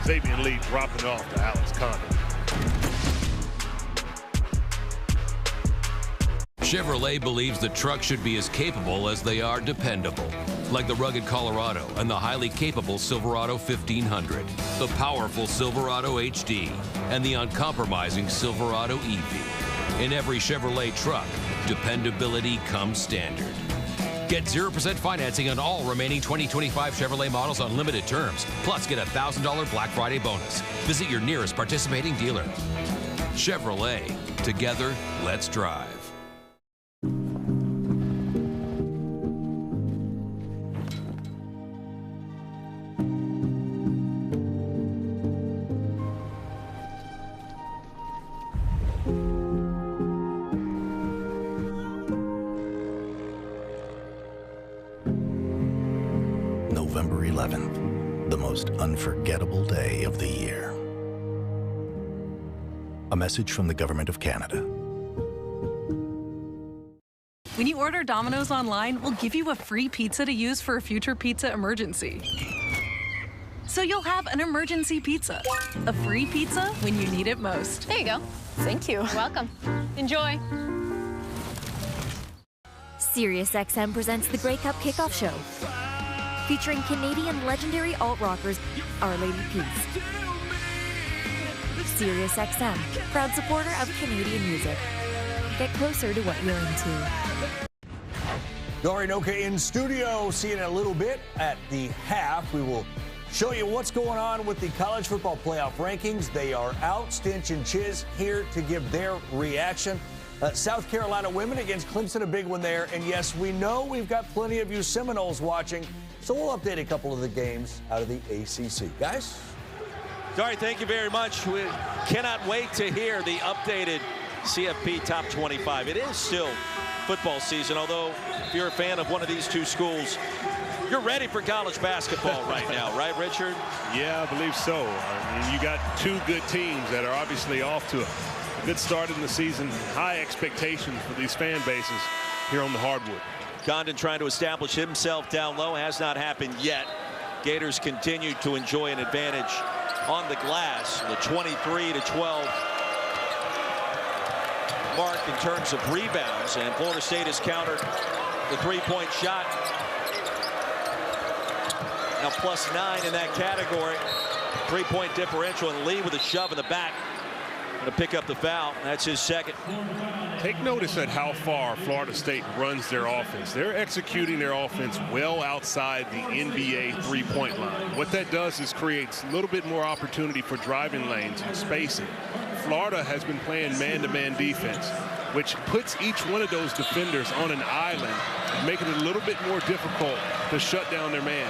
Xavier Lee dropping off to Alex Condon. Chevrolet believes the truck should be as capable as they are dependable, like the rugged Colorado and the highly capable Silverado 1500, the powerful Silverado HD, and the uncompromising Silverado EV. In every Chevrolet truck, dependability comes standard. Get 0% financing on all remaining 2025 Chevrolet models on limited terms. Plus, get a $1,000 Black Friday bonus. Visit your nearest participating dealer. Chevrolet. Together, let's drive. November 11th, the most unforgettable day of the year. A message from the Government of Canada. When you order Domino's online, we'll give you a free pizza to use for a future pizza emergency. So you'll have an emergency pizza. A free pizza when you need it most. There you go. Thank you. You're welcome. Enjoy. SiriusXM presents the Grey Cup Kickoff Show, featuring Canadian legendary alt-rockers, Our Lady Peace. SiriusXM, proud supporter of Canadian music. Get closer to what you're into. Dory Noka in studio. See you in a little bit at the half. We will show you what's going on with the college football playoff rankings. They are out. Stinch and Chiz here to give their reaction. South Carolina women against Clemson, a big one there. And yes, we know we've got plenty of you Seminoles watching, so we'll update a couple of the games out of the ACC. Guys? Sorry, thank you very much. We cannot wait to hear the updated CFP Top 25. It is still football season, although if you're a fan of one of these two schools, you're ready for college basketball right now, right, Richard? Yeah, I believe so. I mean, you got two good teams that are obviously off to a good start in the season. High expectations for these fan bases here on the hardwood. Condon trying to establish himself down low. Has not happened yet. Gators continue to enjoy an advantage on the glass. The 23-12 mark in terms of rebounds. And Florida State has countered the three-point shot. Now +9 in that category. Three-point differential, and Lee with a shove in the back. Going to pick up the foul. That's his second. Take notice at how far Florida State runs their offense. They're executing their offense well outside the NBA three-point line. What that does is creates a little bit more opportunity for driving lanes and spacing. Florida has been playing man-to-man defense, which puts each one of those defenders on an island, making it a little bit more difficult to shut down their man.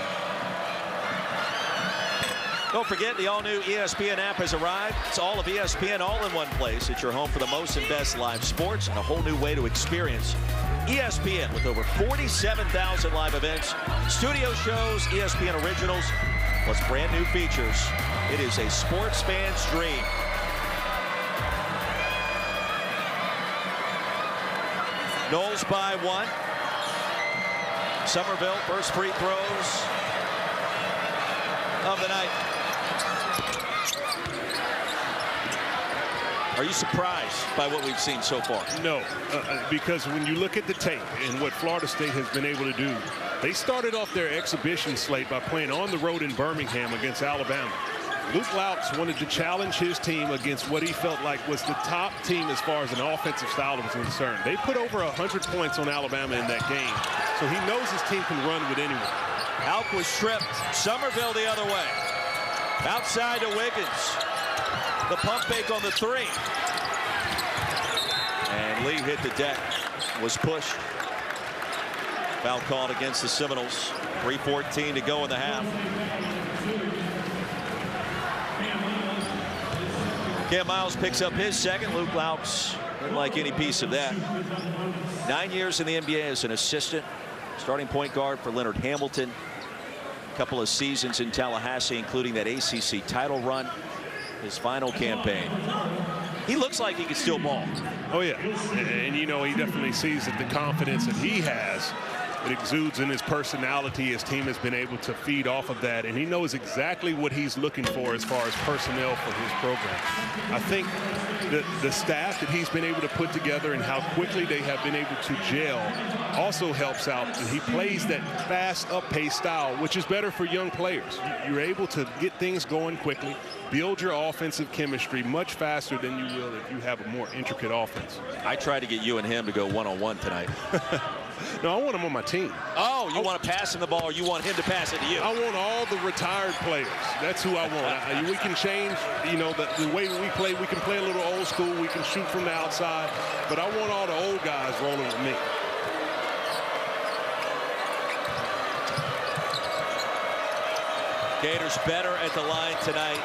Don't forget, the all-new ESPN app has arrived. It's all of ESPN all in one place. It's your home for the most and best live sports and a whole new way to experience ESPN with over 47,000 live events, studio shows, ESPN originals, plus brand new features. It is a sports fan's dream. Noles by 1. Somerville, first free throws of the night. Are you surprised by what we've seen so far? No, because when you look at the tape and what Florida State has been able to do, they started off their exhibition slate by playing on the road in Birmingham against Alabama. Luke Laux wanted to challenge his team against what he felt like was the top team as far as an offensive style was concerned. They put over 100 points on Alabama in that game, so he knows his team can run with anyone. Alk was stripped. Somerville the other way. Outside to Wiggins. The pump fake on the three. And Lee hit the deck. Was pushed. Foul called against the Seminoles. 3:14 to go in the half. Cam Miles picks up his second. Luke Laux didn't like any piece of that. 9 years in the NBA as an assistant. Starting point guard for Leonard Hamilton. A couple of seasons in Tallahassee, including that ACC title run. His final campaign. He looks like he can still ball. Oh, yeah. And you know, he definitely sees that the confidence that he has, it exudes in his personality. His team has been able to feed off of that, and he knows exactly what he's looking for as far as personnel for his program. I think the staff that he's been able to put together and how quickly they have been able to gel also helps out. And he plays that fast, up-paced style, which is better for young players. You're able to get things going quickly, build your offensive chemistry much faster than you will if you have a more intricate offense. I tried to get you and him to go one-on-one tonight. No, I want him on my team. Oh, you want to pass him the ball, or you want him to pass it to you? I want all the retired players. That's who I want. We can change, you know, the way we play. We can play a little old school. We can shoot from the outside. But I want all the old guys rolling with me. Gators better at the line tonight.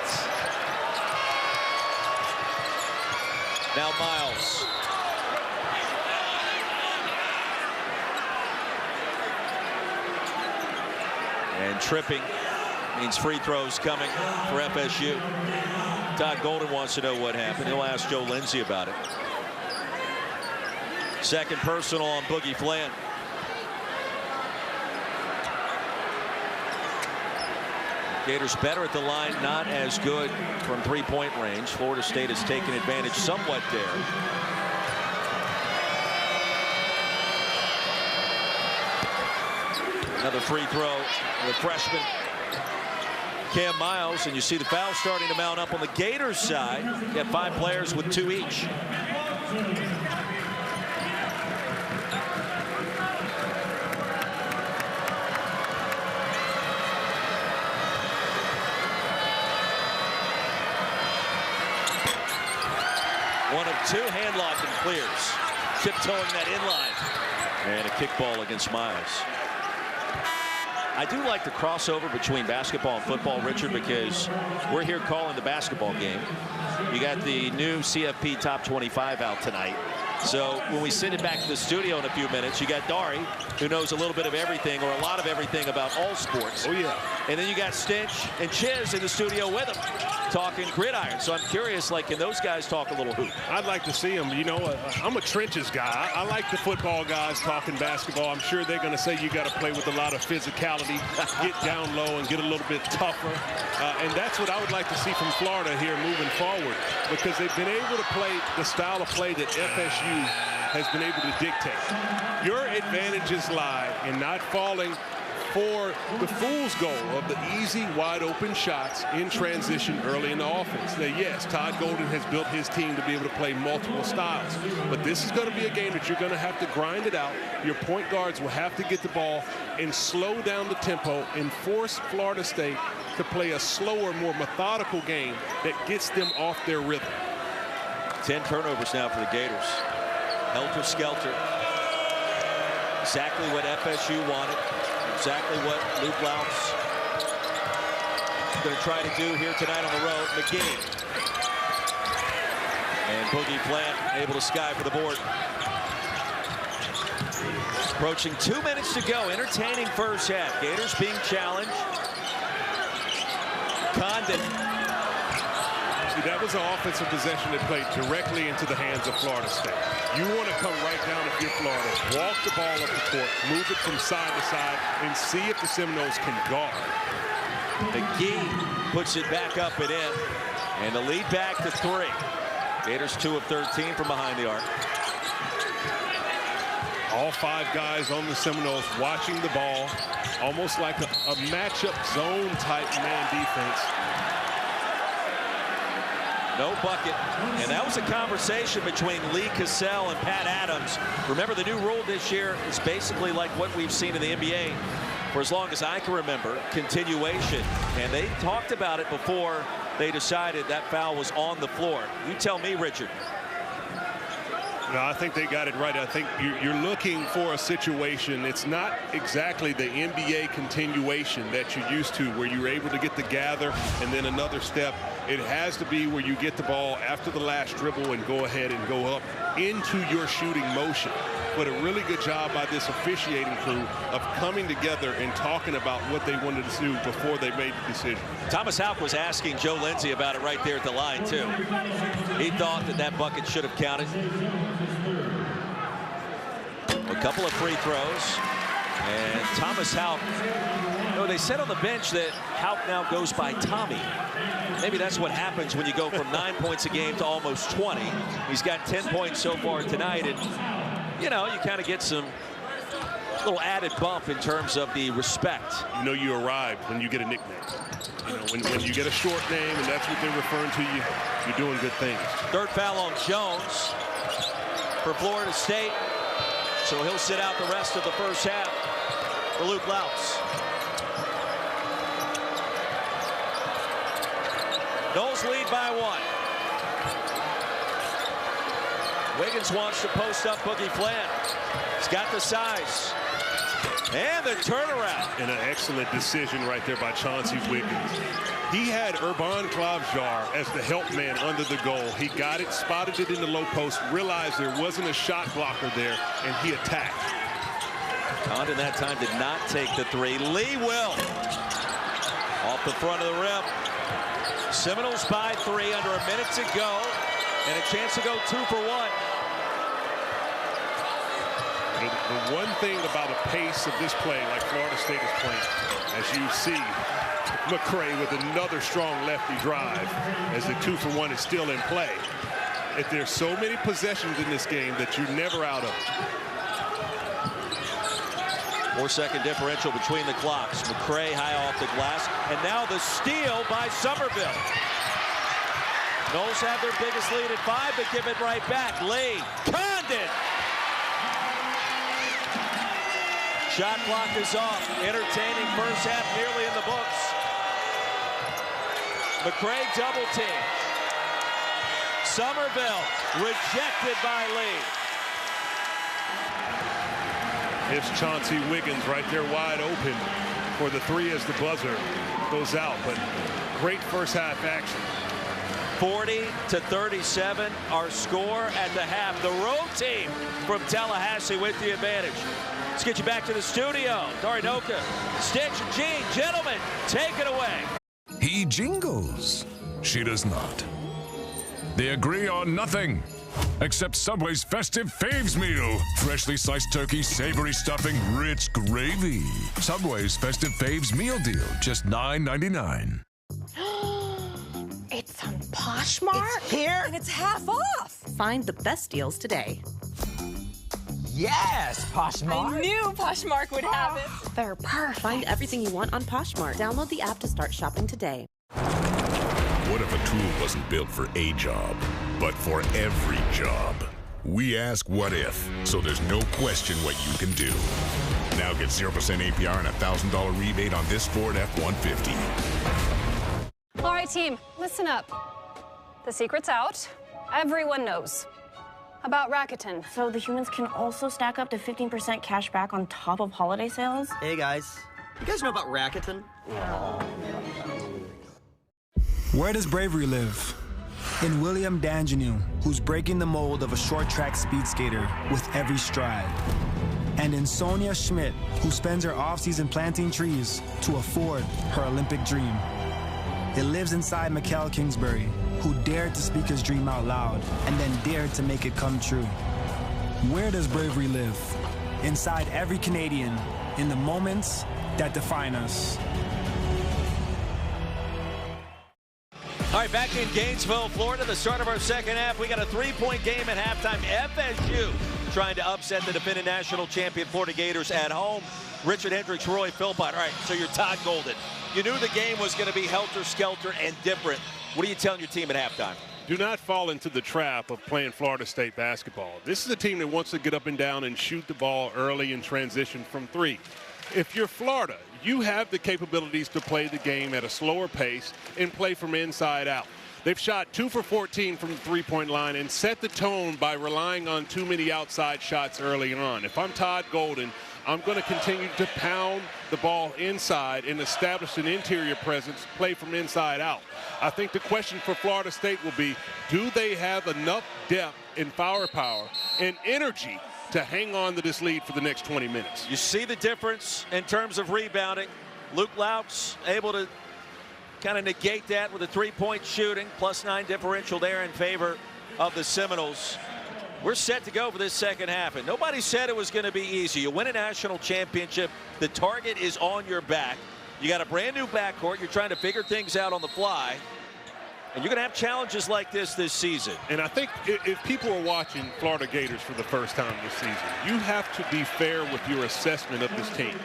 Now Miles. And tripping means free throws coming for FSU. Todd Golden wants to know what happened. He'll ask Joe Lindsay about it. Second personal on Boogie Flan. Gators better at the line, not as good from three-point range. Florida State has taken advantage somewhat there. Another free throw, the freshman Cam Miles, and you see the foul starting to mount up on the Gators side. You have 5 players with 2 each. One of 2 hand locked and clears. tiptoeing that inline. And a kickball against Miles. I do like the crossover between basketball and football, Richard, because we're here calling the basketball game. You got the new CFP Top 25 out tonight. So when we send it back to the studio in a few minutes, you got Dari, who knows a little bit of everything or a lot of everything about all sports. Oh, yeah. And then you got Stinch and Chiz in the studio with him talking gridiron. So I'm curious, like, can those guys talk a little hoop? I'd like to see them. You know, I'm a trenches guy. I like the football guys talking basketball. I'm sure they're going to say you got to play with a lot of physicality, get down low and get a little bit tougher. And that's what I would like to see from Florida here moving forward, because they've been able to play the style of play that FSU has been able to dictate. Your advantages lie in not falling for the fool's goal of the easy, wide-open shots in transition early in the offense. Now, yes, Todd Golden has built his team to be able to play multiple styles, but this is going to be a game that you're going to have to grind it out. Your point guards will have to get the ball and slow down the tempo and force Florida State to play a slower, more methodical game that gets them off their rhythm. 10 turnovers now for the Gators. Helter-skelter. Exactly what FSU wanted. Exactly what Luke Louts is going to try to do here tonight on the road. McGee. And Boogie Plant able to sky for the board. Approaching 2 minutes to go. Entertaining first half. Gators being challenged. Condon. See, that was an offensive possession that played directly into the hands of Florida State. You want to come right down if you're Florida. Walk the ball up the court, move it from side to side, and see if the Seminoles can guard. McGee puts it back up and in. And the lead back to 3. Gators 2 of 13 from behind the arc. All 5 guys on the Seminoles watching the ball, almost like a matchup zone type man defense. No bucket. And that was a conversation between Lee Cassell and Pat Adams. Remember, the new rule this year is basically like what we've seen in the NBA for as long as I can remember, continuation. And they talked about it before they decided that foul was on the floor. You tell me, Richard. No, I think they got it right. I think you're looking for a situation. It's not exactly the NBA continuation that you're used to, where you're able to get the gather and then another step. It has to be where you get the ball after the last dribble and go ahead and go up into your shooting motion. But a really good job by this officiating crew of coming together and talking about what they wanted to do before they made the decision. Thomas Houck was asking Joe Lindsay about it right there at the line, too. He thought that that bucket should have counted. A couple of free throws. And Thomas Houck, you know, they said on the bench that Houck now goes by Tommy. Maybe that's what happens when you go from 9 points a game to almost 20. He's got 10 points so far tonight, and you know, you kind of get some little added bump in terms of the respect. You know you arrived when you get a nickname. You know, when you get a short name and that's what they're referring to you, you're doing good things. Third foul on Jones for Florida State. So he'll sit out the rest of the first half for Luke Louts. Noles lead by 1. Wiggins wants to post up Boogie Flant. He's got the size. And the turnaround. And an excellent decision right there by Chauncey Wiggins. He had Urban Klavjar as the help man under the goal. He got it, spotted it in the low post, realized there wasn't a shot blocker there, and he attacked. Condon that time did not take the 3. Lee will. Off the front of the rim. Seminoles by 3, under a minute to go, and a chance to go 2 for 1. The one thing about the pace of this play, like Florida State is playing, as you see McCray with another strong lefty drive, as the 2 for 1 is still in play. If there's so many possessions in this game that you're never out of. 4-second differential between the clocks. McCray high off the glass, and now the steal by Somerville. Noles have their biggest lead at 5, but give it right back. Lee, Condon. Shot clock is off. Entertaining first half nearly in the books. McCray double team. Somerville rejected by Lee. Here's Chauncey Wiggins right there wide open for the three as the buzzer goes out. But great first half action. 40-37, our score at the half. The road team from Tallahassee with the advantage. Let's get you back to the studio. Dorinoka, Stitch, and Gene. Gentlemen, take it away. He jingles. She does not. They agree on nothing except Subway's festive faves meal. Freshly sliced turkey, savory stuffing, rich gravy. Subway's festive faves meal deal, just $9.99. It's on Poshmark. It's here. And it's half off. Find the best deals today. Yes, Poshmark. I knew Poshmark would have it. They're perfect. Find everything you want on Poshmark. Download the app to start shopping today. What if a tool wasn't built for a job, but for every job? We ask what if, so there's no question what you can do. Now get 0% APR and a $1,000 rebate on this Ford F-150. All right, team, listen up. The secret's out. Everyone knows about Rakuten. So the humans can also stack up to 15% cash back on top of holiday sales? Hey, guys. You guys know about Rakuten? Where does bravery live? In William Danjanu, who's breaking the mold of a short track speed skater with every stride. And in Sonia Schmidt, who spends her off-season planting trees to afford her Olympic dream. It lives inside Mikkel Kingsbury, who dared to speak his dream out loud and then dared to make it come true. Where does bravery live? Inside every Canadian, in the moments that define us. All right, back in Gainesville, Florida, the start of our second half. We got a three-point game at halftime. FSU trying to upset the defending national champion Florida Gators at home. Richard Hendricks, Roy Philpott. All right, so you're Todd Golden. You knew the game was going to be helter-skelter and different. What are you telling your team at halftime? Do not fall into the trap of playing Florida State basketball. This is a team that wants to get up and down and shoot the ball early and transition from three. If you're Florida, you have the capabilities to play the game at a slower pace and play from inside out. They've shot 2 for 14 from the three-point line and set the tone by relying on too many outside shots early on. If I'm Todd Golden, I'm going to continue to pound the ball inside and establish an interior presence, play from inside out. I think the question for Florida State will be, do they have enough depth and firepower and energy to hang on to this lead for the next 20 minutes? You see the difference in terms of rebounding. Luke Louts able to kind of negate that with a three-point shooting, +9 differential there in favor of the Seminoles. We're set to go for this second half, and nobody said it was going to be easy. You win a national championship, the target is on your back. You got a brand new backcourt. You're trying to figure things out on the fly, and you're going to have challenges like this season. And I think if people are watching Florida Gators for the first time this season, you have to be fair with your assessment of this team.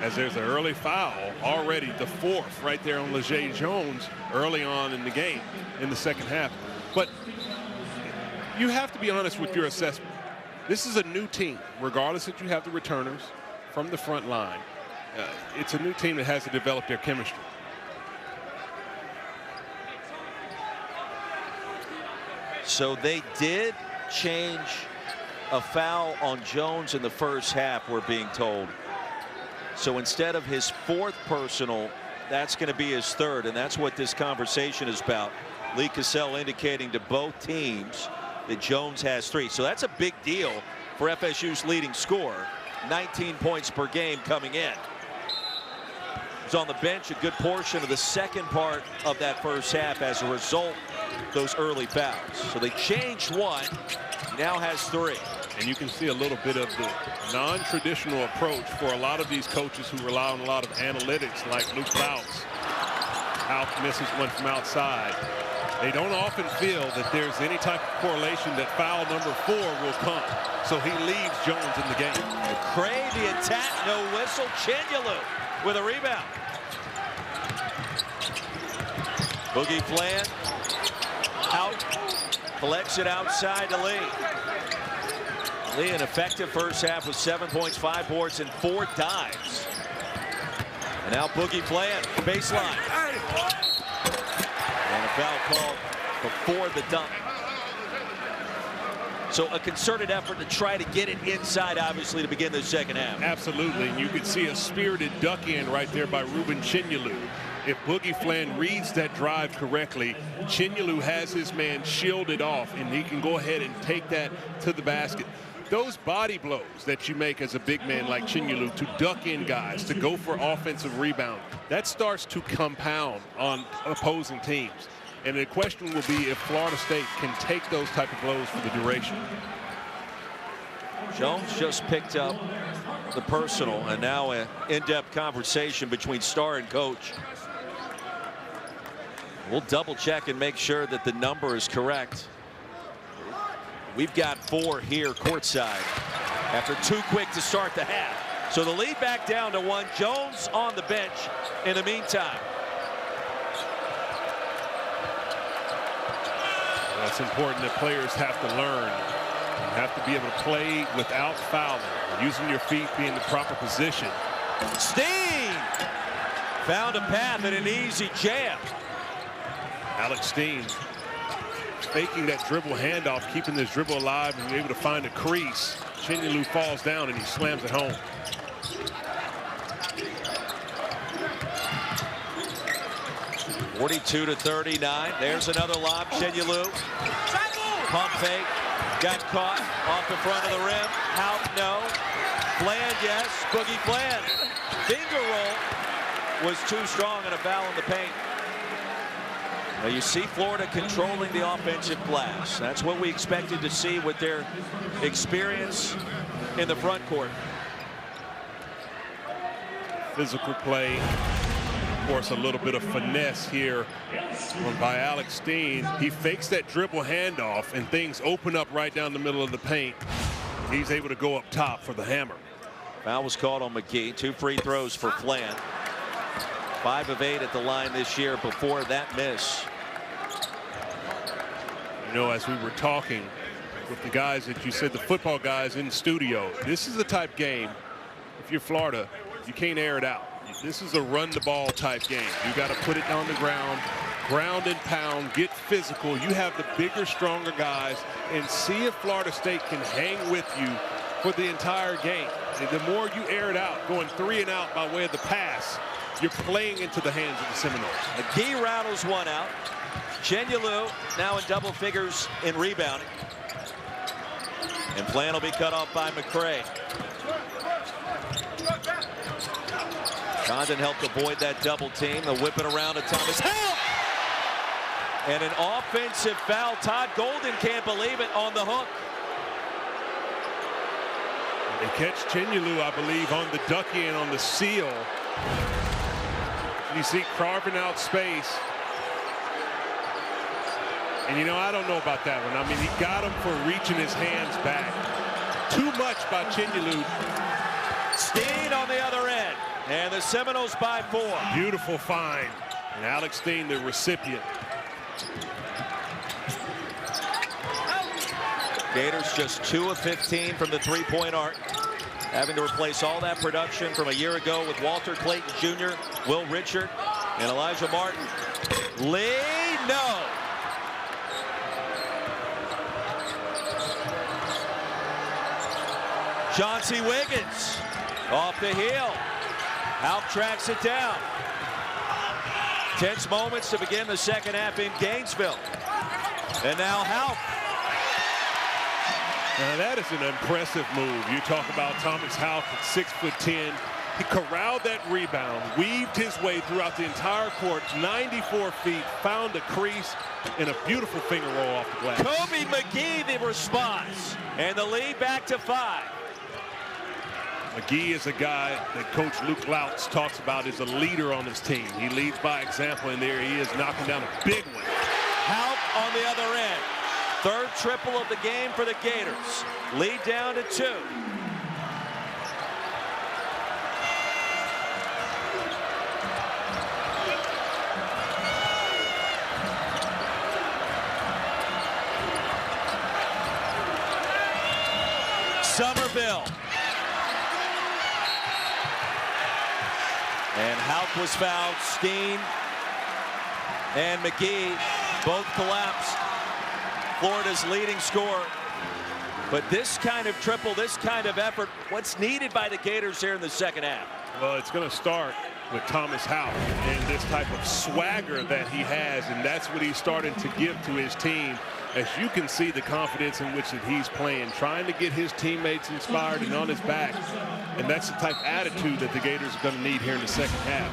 As there's an early foul, already the fourth right there on Leger Jones early on in the game in the second half. But you have to be honest with your assessment. This is a new team, regardless that you have the returners from the front line. It's a new team that has to develop their chemistry. So they did change a foul on Jones in the first half, we're being told. So instead of his fourth personal, that's going to be his third, and that's what this conversation is about. Lee Cassell indicating to both teams that Jones has 3. So that's a big deal for FSU's leading scorer. 19 points per game coming in. He's on the bench a good portion of the second part of that first half as a result of those early fouls. So they changed one, now has 3. And you can see a little bit of the non-traditional approach for a lot of these coaches who rely on a lot of analytics, like Luke Louts. Out misses one from outside. They don't often feel that there's any type of correlation that foul number 4 will come. So he leaves Jones in the game. McCray, the attack, no whistle. Chenyalu with a rebound. Boogie Flan out, collects it outside to Lee. Lee, an effective first half with 7 points, 5 boards, and 4 dimes. And now Boogie Flan, baseline. And a foul called before the dunk. So a concerted effort to try to get it inside, obviously, to begin the second half. Absolutely, and you can see a spirited duck in right there by Ruben Chinyelu. If Boogie Flan reads that drive correctly, Chinyelu has his man shielded off, and he can go ahead and take that to the basket. Those body blows that you make as a big man like Chinyelu to duck in guys, to go for offensive rebound, that starts to compound on opposing teams. And the question will be if Florida State can take those type of blows for the duration. Jones just picked up the personal, and now an in-depth conversation between star and coach. We'll double check and make sure that the number is correct. We've got 4 here courtside after 2 quick to start the half. So the lead back down to 1. Jones on the bench in the meantime. Well, it's important that players have to learn. You have to be able to play without fouling, using your feet, be in the proper position. Steen found a path and an easy jam. Alex Steen faking that dribble handoff, keeping this dribble alive and able to find a crease. Chinyelu falls down and he slams it home. (42-39). There's another lob. Chinyelu. Pump fake. Got caught off the front of the rim. Houck, no. Flan, yes. Boogie Flan. Finger roll was too strong and a foul in the paint. Now you see Florida controlling the offensive glass. That's what we expected to see with their experience in the front court. Physical play. Of course, a little bit of finesse here by Alex Steen. He fakes that dribble handoff, and things open up right down the middle of the paint. He's able to go up top for the hammer. Foul was called on McGee. 2 free throws for Flan. 5 of 8 at the line this year before that miss. You know, as we were talking with the guys that you said, the football guys in the studio, this is the type game, if you're Florida, you can't air it out. This is a run the ball type game. You got to put it on the ground and pound, get physical. You have the bigger, stronger guys, and see if Florida State can hang with you for the entire game. And the more you air it out, going 3 and out by way of the pass, you're playing into the hands of the Seminoles. McGee rattles one out. Chinyelu now in double figures in rebounding. And Flan will be cut off by McCray. Condon helped avoid that double team. They'll whip it around to Thomas. Help! And an offensive foul. Todd Golden can't believe it, on the hook. They catch Chinyelu, I believe, on the duck in on the seal. You see carving out space. And, you know, I don't know about that one. I mean, he got him for reaching his hands back. Too much by Chinyelu. Steen on the other end. And the Seminoles by 4. Beautiful find. And Alex Steen, the recipient. Gators just 2 of 15 from the 3-point arc. Having to replace all that production from a year ago with Walter Clayton Jr., Will Richard, and Elijah Martin. Lee, no. Chauncey Wiggins off the heel. Houck tracks it down. Tense moments to begin the second half in Gainesville. And now Houck. Now that is an impressive move. You talk about Thomas Houck at 6'10". He corralled that rebound, weaved his way throughout the entire court, 94 feet, found a crease, and a beautiful finger roll off the glass. Kobe McGee the response, and the lead back to 5. McGee is a guy that Coach Luke Lautz talks about as a leader on his team. He leads by example, and there he is knocking down a big one. Houck on the other end. 3rd triple of the game for the Gators. Lead down to 2. Somerville. And Houck was fouled. Steen and McGee both collapsed. Florida's leading scorer But this kind of triple, this kind of effort, what's needed by the Gators here in the second half? Well, it's going to start with Thomas Houck and this type of swagger that he has, and that's what he's starting to give to his team. As you can see, the confidence in which that he's playing, trying to get his teammates inspired and on his back. And that's the type of attitude that the Gators are going to need here in the second half.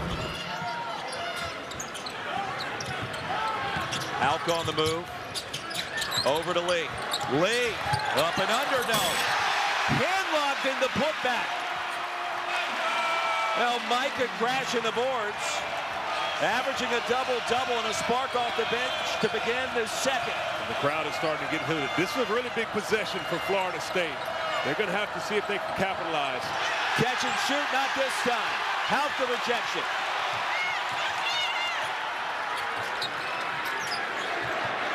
Houck on the move. Over to Lee. Lee, up and under, no. Hand-locked in the putback. Well, Micah crashing the boards. Averaging a double-double and a spark off the bench to begin the second. The crowd is starting to get hooted. This is a really big possession for Florida State. They're going to have to see if they can capitalize. Catch and shoot, not this time. Houck the rejection.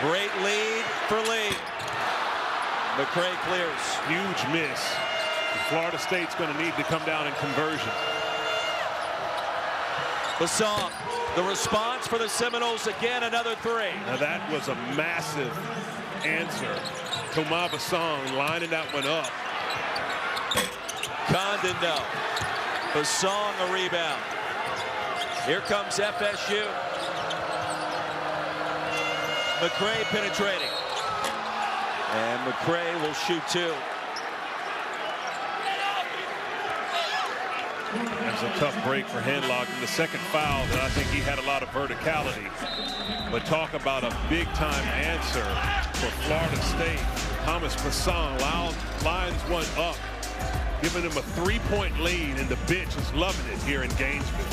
Great lead for Lee. McCray clears. Huge miss. Florida State's going to need to come down in conversion. Basong, the response for the Seminoles, again another three. Now that was a massive answer. Thomas Basong lining that one up. Condon, no. Basong a rebound. Here comes FSU. McCray penetrating. And McCray will shoot two. That's a tough break for Henlock in the second foul that I think he had a lot of verticality. But talk about a big-time answer for Florida State. Thomas Basong lines one up, giving him a three-point lead, and the bench is loving it here in Gainesville.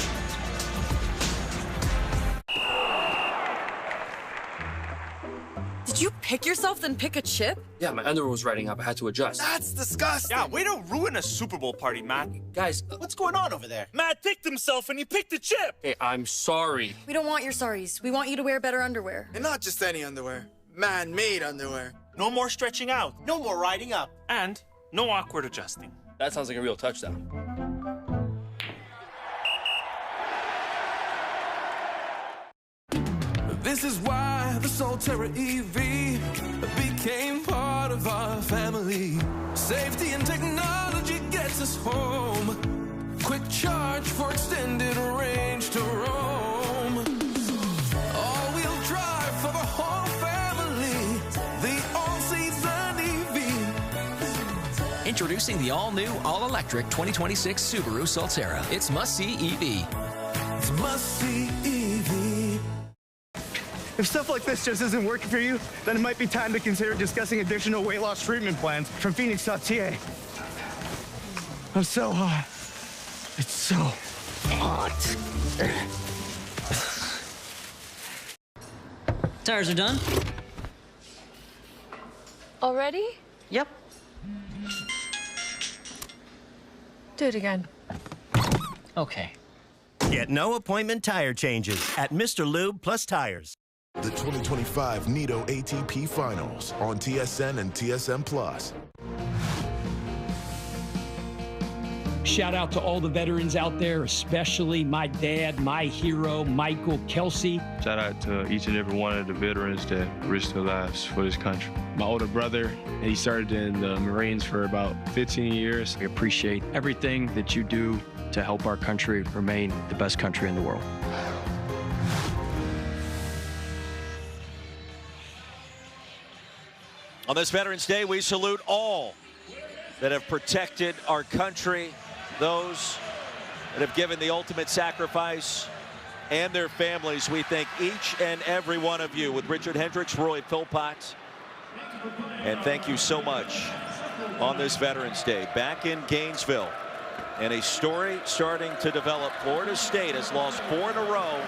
Did you pick yourself, then pick a chip? Yeah, my underwear was riding up. I had to adjust. That's disgusting. Yeah, way to ruin a Super Bowl party, Matt. Guys, what's going on over there? Matt picked himself and he picked a chip. Hey, I'm sorry. We don't want your sorries. We want you to wear better underwear. And not just any underwear. Man-made underwear. No more stretching out. No more riding up. And no awkward adjusting. That sounds like a real touchdown. This is why the Solterra EV became part of our family. Safety and technology gets us home. Quick charge for extended range to roam. All-wheel drive for the whole family. The all-season EV. Introducing the all-new, all-electric 2026 Subaru Solterra. It's must-see EV. It's must-see EV. If stuff like this just isn't working for you, then it might be time to consider discussing additional weight loss treatment plans from Phoenix.ca. I'm so hot. It's so hot. Tires are done. Already? Yep. Do it again. Okay. Get no appointment tire changes at Mr. Lube Plus Tires. The 2025 NITO ATP Finals on TSN and TSN Plus. Shout out to all the veterans out there, especially my dad, my hero, Michael Kelsey. Shout out to each and every one of the veterans that risked their lives for this country. My older brother, he started in the Marines for about 15 years. I appreciate everything that you do to help our country remain the best country in the world. On this Veterans Day, we salute all that have protected our country, those that have given the ultimate sacrifice, and their families. We thank each and every one of you with Richard Hendricks, Roy Philpott, and thank you so much on this Veterans Day. Back in Gainesville, and a story starting to develop. Florida State has lost 4 in a row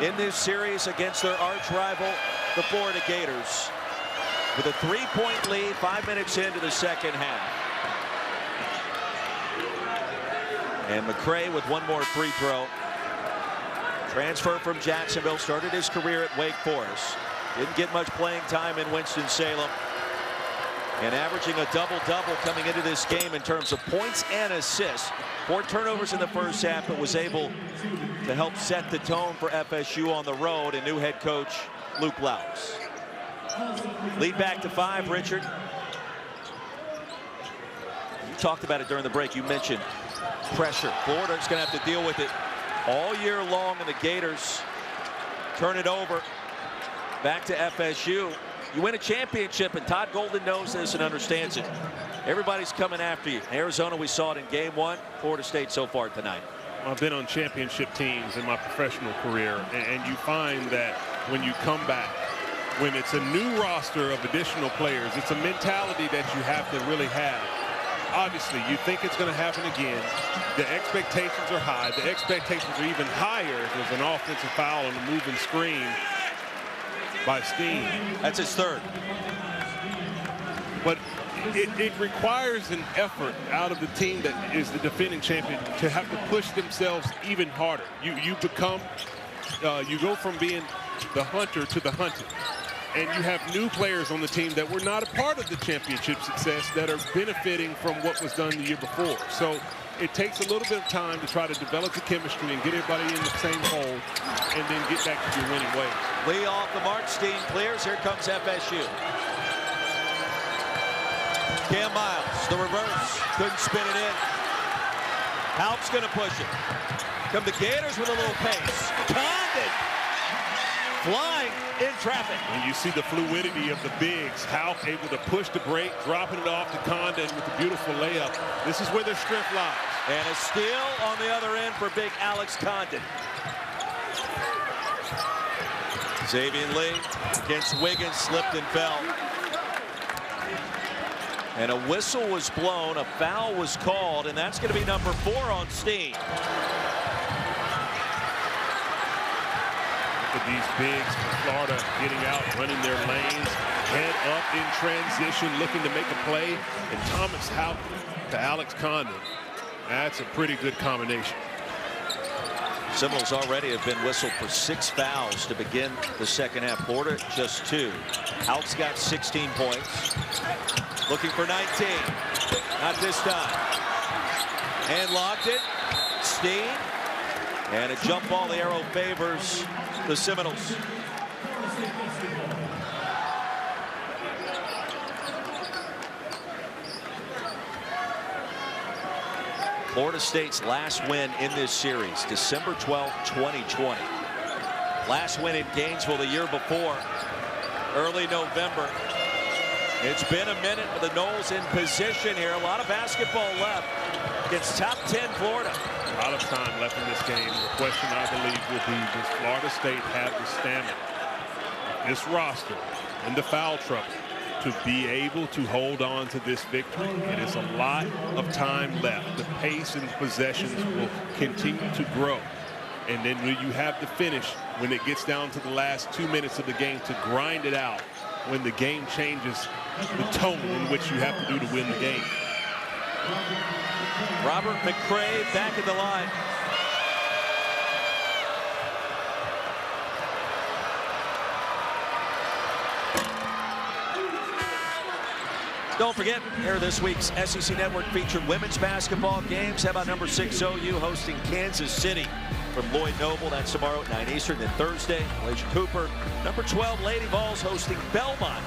in this series against their arch rival, the Florida Gators, with a 3-point lead 5 minutes into the second half. And McCray with one more free throw. Transfer from Jacksonville, started his career at Wake Forest. Didn't get much playing time in Winston-Salem. And averaging a double-double coming into this game in terms of points and assists. 4 turnovers in the first half, but was able to help set the tone for FSU on the road and new head coach Luke Laus. Lead back to 5, Richard. talked about it during the break. You mentioned pressure. Florida's going to have to deal with it all year long, and the Gators turn it over back to FSU. You win a championship, and Todd Golden knows this and understands it. Everybody's coming after you. Arizona, we saw it in game 1. Florida State so far tonight. I've been on championship teams in my professional career, and you find that when you come back, when it's a new roster of additional players, it's a mentality that you have to really have. Obviously, you think it's going to happen again. The expectations are high. The expectations are even higher if there's an offensive foul on the moving screen by Steen. That's his third. But it requires an effort out of the team that is the defending champion to have to push themselves even harder. You become, you go from being the hunter to the hunted. And you have new players on the team that were not a part of the championship success that are benefiting from what was done the year before. So it takes a little bit of time to try to develop the chemistry and get everybody in the same hole and then get back to your winning ways. Lee off the mark, Steen clears. Here comes FSU. Cam Miles, the reverse, couldn't spin it in. Haupt's going to push it. Come the Gators with a little pace. Condon flying in traffic. And you see the fluidity of the bigs. Haupt able to push the break, dropping it off to Condon with a beautiful layup. This is where their strength lies. And a steal on the other end for big Alex Condon. Xavier Lee against Wiggins, slipped and fell. And a whistle was blown, a foul was called, and that's going to be number 4 on Steen. Look at these bigs for Florida getting out, running their lanes, head up in transition, looking to make a play. And Thomas Haupt to Alex Condon. That's a pretty good combination. Seminoles already have been whistled for 6 fouls to begin the second half. Florida just 2. Haupt's got 16 points. Looking for 19. Not this time. And locked it. Steen. And a jump ball. The arrow favors the Seminoles. Florida State's last win in this series, December 12, 2020. Last win in Gainesville the year before, early November. It's been a minute with the Noles in position here. A lot of basketball left against top 10 Florida. A lot of time left in this game. The question, I believe, will be, does Florida State have the stamina, this roster, and the foul trouble to be able to hold on to this victory? It is a lot of time left. The pace and possessions will continue to grow. And then when you have the finish, when it gets down to the last 2 minutes of the game, to grind it out when the game changes the tone in which you have to do to win the game. Robert McCray back at the line. Don't forget, here are this week's SEC Network featured women's basketball games. How about number 6 OU hosting Kansas City from Lloyd Noble? That's tomorrow at 9 Eastern. Then Thursday, Malaysia Cooper. Number 12 Lady Vols hosting Belmont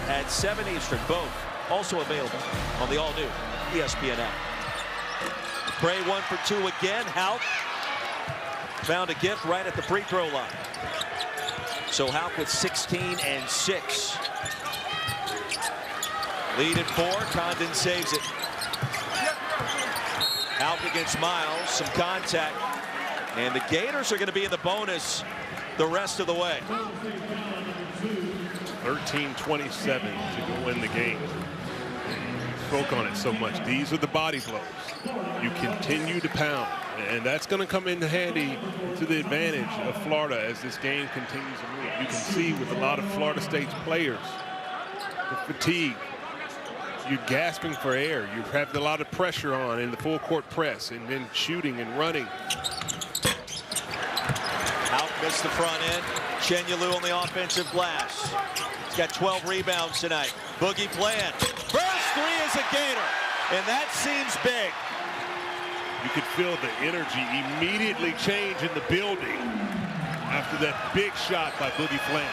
at 7 Eastern. Both also available on the all-new ESPN app. Bray 1 for 2 again. Haupt found a gift right at the free throw line. So Haupt with 16 and 6. Lead at 4. Condon saves it. Haupt against Miles. Some contact. And the Gators are going to be in the bonus the rest of the way. 13-27 to go win the game. Spoke on it so much. These are the body blows. You continue to pound. And that's going to come in handy to the advantage of Florida as this game continues to move. You can see with a lot of Florida State's players, the fatigue. You're gasping for air. You have a lot of pressure on in the full court press and then shooting and running. Haupt missed the front end. Chenyolu on the offensive glass. He's got 12 rebounds tonight. Boogie playing. First 3 is a Gator. And that seems big. You could feel the energy immediately change in the building after that big shot by Boogie Fland.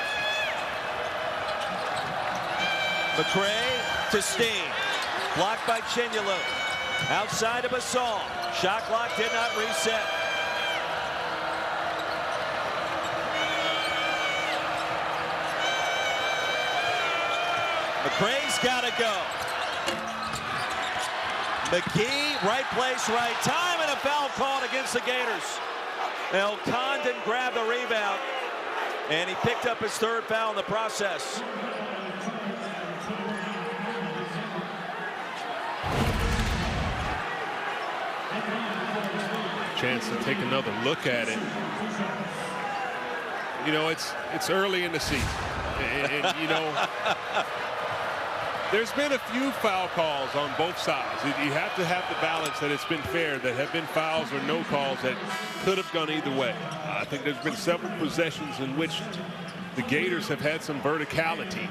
McCray to Steen. Blocked by Chenyolu. Outside of Basal. Shot clock did not reset. McCray's got to go. McGee, right place, right time, and a foul called against the Gators. El Condon grabbed the rebound, and he picked up his third foul in the process. Chance to take another look at it. You know, it's early in the season, and you know, there's been a few foul calls on both sides. You have to have the balance that it's been fair, that have been fouls or no calls that could have gone either way. I think there's been several possessions in which the Gators have had some verticality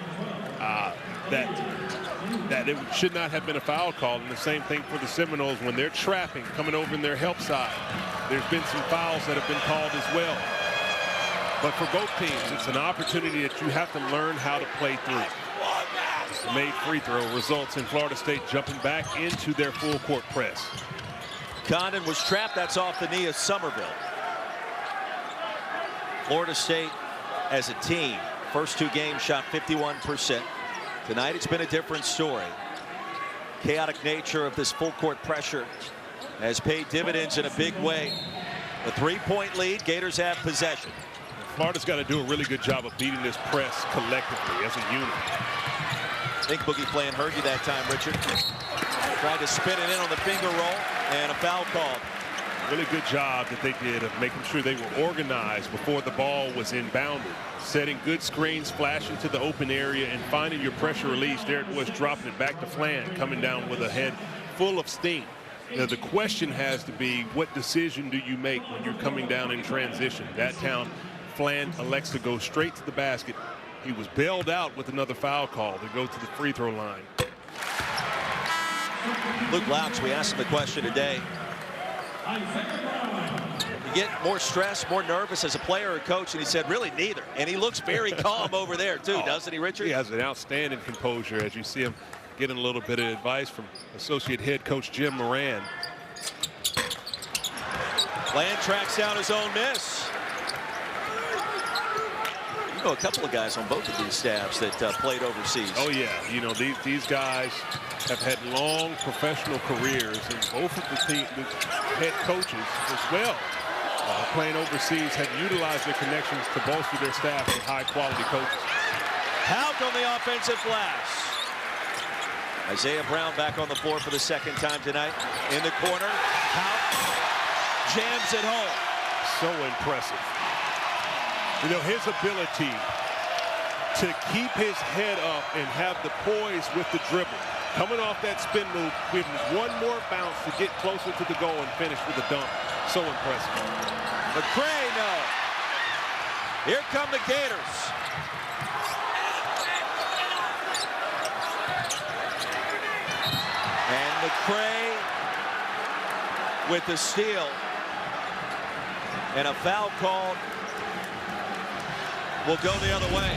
that it should not have been a foul call. And the same thing for the Seminoles when they're trapping, coming over in their help side. There's been some fouls that have been called as well. But for both teams, it's an opportunity that you have to learn how to play through. The made free throw results in Florida State jumping back into their full court press. Condon was trapped. That's off the knee of Somerville. Florida State as a team, first two games shot 51%. Tonight it's been a different story. Chaotic nature of this full court pressure has paid dividends in a big way. A three-point lead, Gators have possession. Florida's got to do a really good job of beating this press collectively as a unit. I think Boogie Flan heard you that time, Richard. Tried to spin it in on the finger roll, and a foul called. Really good job that they did of making sure they were organized before the ball was inbounded. Setting good screens, flashing to the open area, and finding your pressure release. There it was, dropping it back to Flan, coming down with a head full of steam. Now, the question has to be, what decision do you make when you're coming down in transition? That town, Flan elects to go straight to the basket. He was bailed out with another foul call to go to the free throw line. Luke Laux, we asked him the question today. You get more stressed, more nervous as a player or coach, and he said, really neither. And he looks very calm over there, too, doesn't he, Richard? He has an outstanding composure as you see him getting a little bit of advice from associate head coach Jim Moran. Flan tracks down his own miss. You know a couple of guys on both of these staffs that played overseas. Oh, yeah. You know, these guys have had long professional careers, and both of the head coaches as well, playing overseas, have utilized their connections to bolster their staff with high-quality coaches. Houck on the offensive glass. Isaiah Brown back on the floor for the second time tonight. In the corner, Houck jams it home. So impressive. You know, his ability to keep his head up and have the poise with the dribble. Coming off that spin move, giving one more bounce to get closer to the goal and finish with a dunk. So impressive. McCray, no. Here come the Gators. And McCray with the steal. And a foul called will go the other way.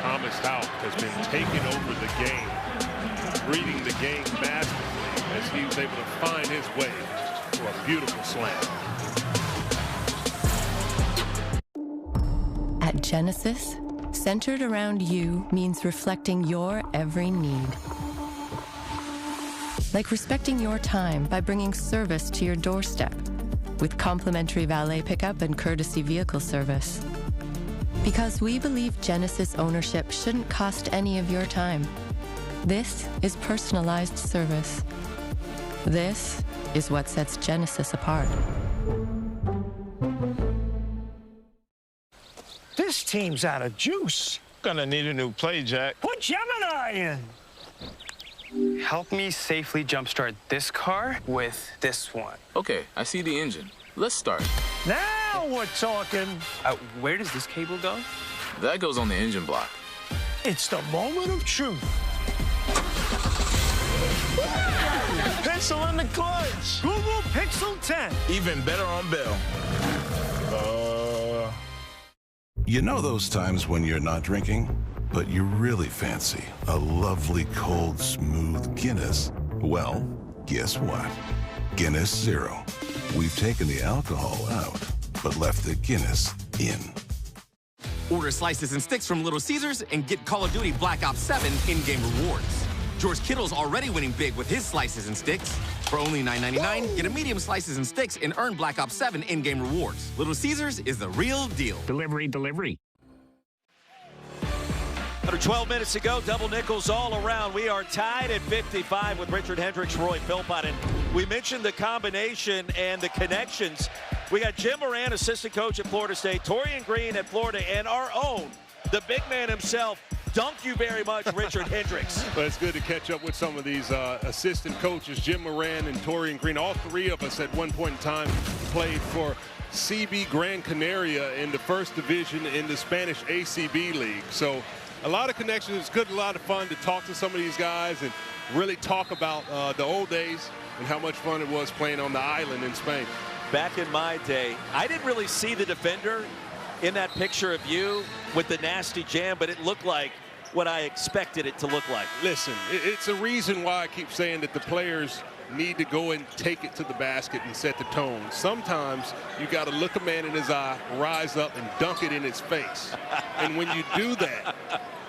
Thomas Houck has been taking over the game, reading the game masterfully as he was able to find his way for a beautiful slam. At Genesis, centered around you means reflecting your every need. Like respecting your time by bringing service to your doorstep with complimentary valet pickup and courtesy vehicle service. Because we believe Genesis ownership shouldn't cost any of your time. This is personalized service. This is what sets Genesis apart. This team's out of juice. Gonna need a new play, Jack. Put Gemini in. Help me safely jumpstart this car with this one. Okay, I see the engine. Let's start. Now we're talking. Where does this cable go? That goes on the engine block. It's the moment of truth. Pixel in the clutch. Google Pixel 10. Even better on Bell. You know those times when you're not drinking, but you really fancy a lovely, cold, smooth Guinness? Well, guess what? Guinness Zero. We've taken the alcohol out, but left the Guinness in. Order slices and sticks from Little Caesars and get Call of Duty Black Ops 7 in-game rewards. George Kittle's already winning big with his slices and sticks. For only $9.99, get a medium slices and sticks and earn Black Ops 7 in-game rewards. Little Caesars is the real deal. Delivery. Under 12 minutes to go, double nickels all around. We are tied at 55 with Richard Hendricks, Roy Philpott. And we mentioned the combination and the connections. We got Jim Moran, assistant coach at Florida State, Torian Green at Florida, and our own, the big man himself. Thank you very much, Richard Hendricks. Well, it's good to catch up with some of these assistant coaches, Jim Moran and Torian Green. All three of us at one point in time played for CB Gran Canaria in the first division in the Spanish ACB League. So a lot of connections. It's good, a lot of fun to talk to some of these guys and really talk about the old days and how much fun it was playing on the island in Spain. Back in my day, I didn't really see the defender in that picture of you with the nasty jam, but it looked like what I expected it to look like. Listen, it's a reason why I keep saying that the players need to go and take it to the basket and set the tone. Sometimes you got to look a man in his eye, rise up, and dunk it in his face. And when you do that,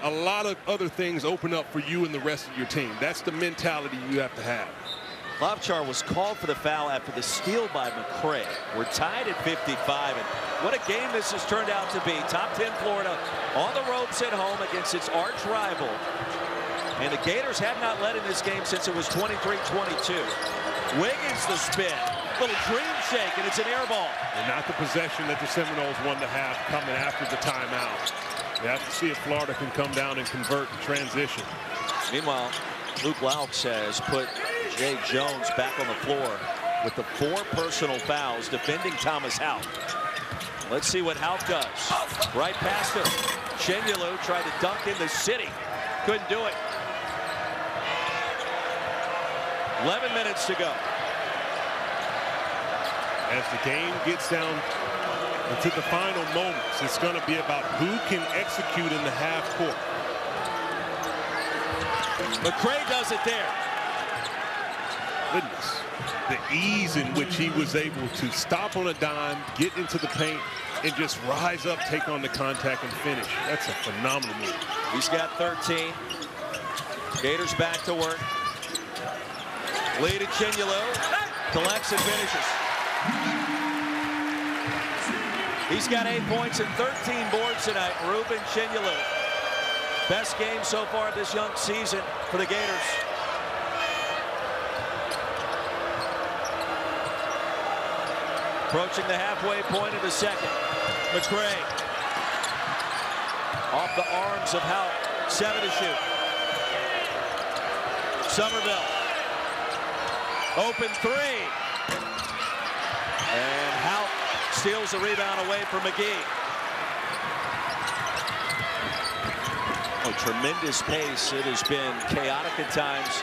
a lot of other things open up for you and the rest of your team. That's the mentality you have to have. Lobchar was called for the foul after the steal by McCray. We're tied at 55, and what a game this has turned out to be. Top 10 Florida on the ropes at home against its arch rival. And the Gators have not led in this game since it was 23-22. Wiggins the spin. Little dream shake, and it's an air ball. And not the possession that the Seminoles won to have coming after the timeout. You have to see if Florida can come down and convert and transition. Meanwhile, Luke Laux has put Jay Jones back on the floor with the 4 personal fouls defending Thomas Houck. Let's see what Houck does. Right past him. Shenyelu tried to dunk in the city. Couldn't do it. 11 minutes to go. As the game gets down into the final moments, it's going to be about who can execute in the half court. McCray does it there. Goodness, the ease in which he was able to stop on a dime, get into the paint, and just rise up, take on the contact, and finish. That's a phenomenal move. He's got 13. Gators back to work. Lead at Shenyelu. Collects and finishes. He's got 8 points and 13 boards tonight. Ruben Shenyelu. Best game so far this young season for the Gators. Approaching the halfway point of the second. McCray. Off the arms of Houck. 7 to shoot. Somerville. Open 3. And Houck steals the rebound away from McGee. Oh, tremendous pace. It has been chaotic at times.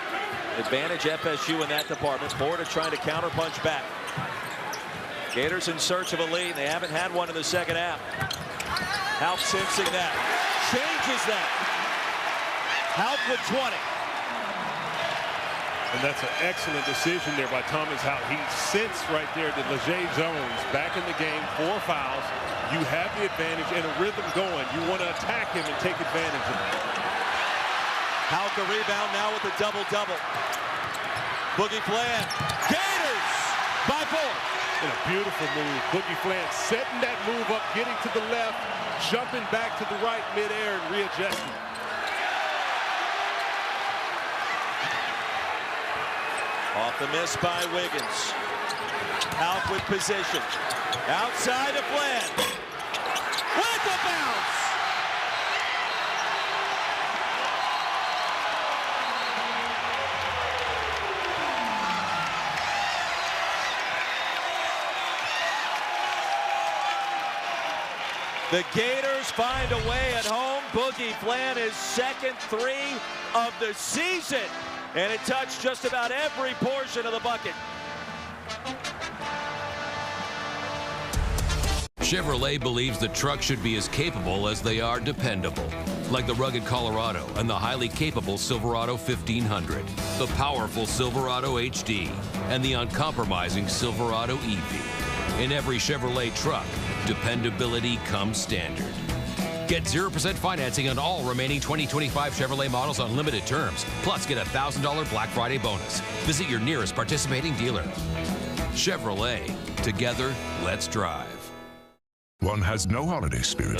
Advantage FSU in that department. Florida trying to counterpunch back. Gators in search of a lead. They haven't had one in the second half. Houck sensing that. Changes that. Houck with 20. And that's an excellent decision there by Thomas Houck. He sensed right there that Leger Jones back in the game, 4 fouls. You have the advantage and a rhythm going. You want to attack him and take advantage of it. Houck a rebound now with a double-double. Boogie Flan. Gators by 4. And a beautiful move. Boogie Flan setting that move up, getting to the left, jumping back to the right midair and readjusting. Off the miss by Wiggins. Houck with position. Outside to Flan. With the bounce. The Gators find a way at home. Boogie Flan is second 3 of the season. And it touched just about every portion of the bucket. Chevrolet believes the truck should be as capable as they are dependable. like the rugged Colorado and the highly capable Silverado 1500, the powerful Silverado HD, and the uncompromising Silverado EV. In every Chevrolet truck, dependability comes standard. Get 0% financing on all remaining 2025 Chevrolet models on limited terms. Plus, get a $1,000 Black Friday bonus. Visit your nearest participating dealer. Chevrolet. Together, let's drive. One has no holiday spirit.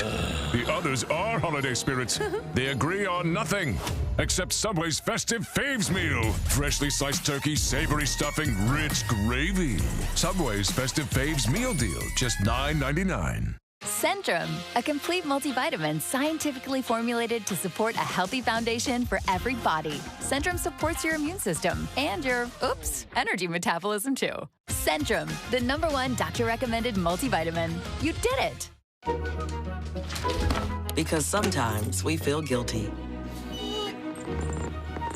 The others are holiday spirits. They agree on nothing except Subway's Festive Faves meal. Freshly sliced turkey, savory stuffing, rich gravy. Subway's Festive Faves meal deal, just $9.99. Centrum, a complete multivitamin scientifically formulated to support a healthy foundation for every body. Centrum supports your immune system and your, energy metabolism too. Centrum, the #1 doctor-recommended multivitamin. You did it! Because sometimes we feel guilty.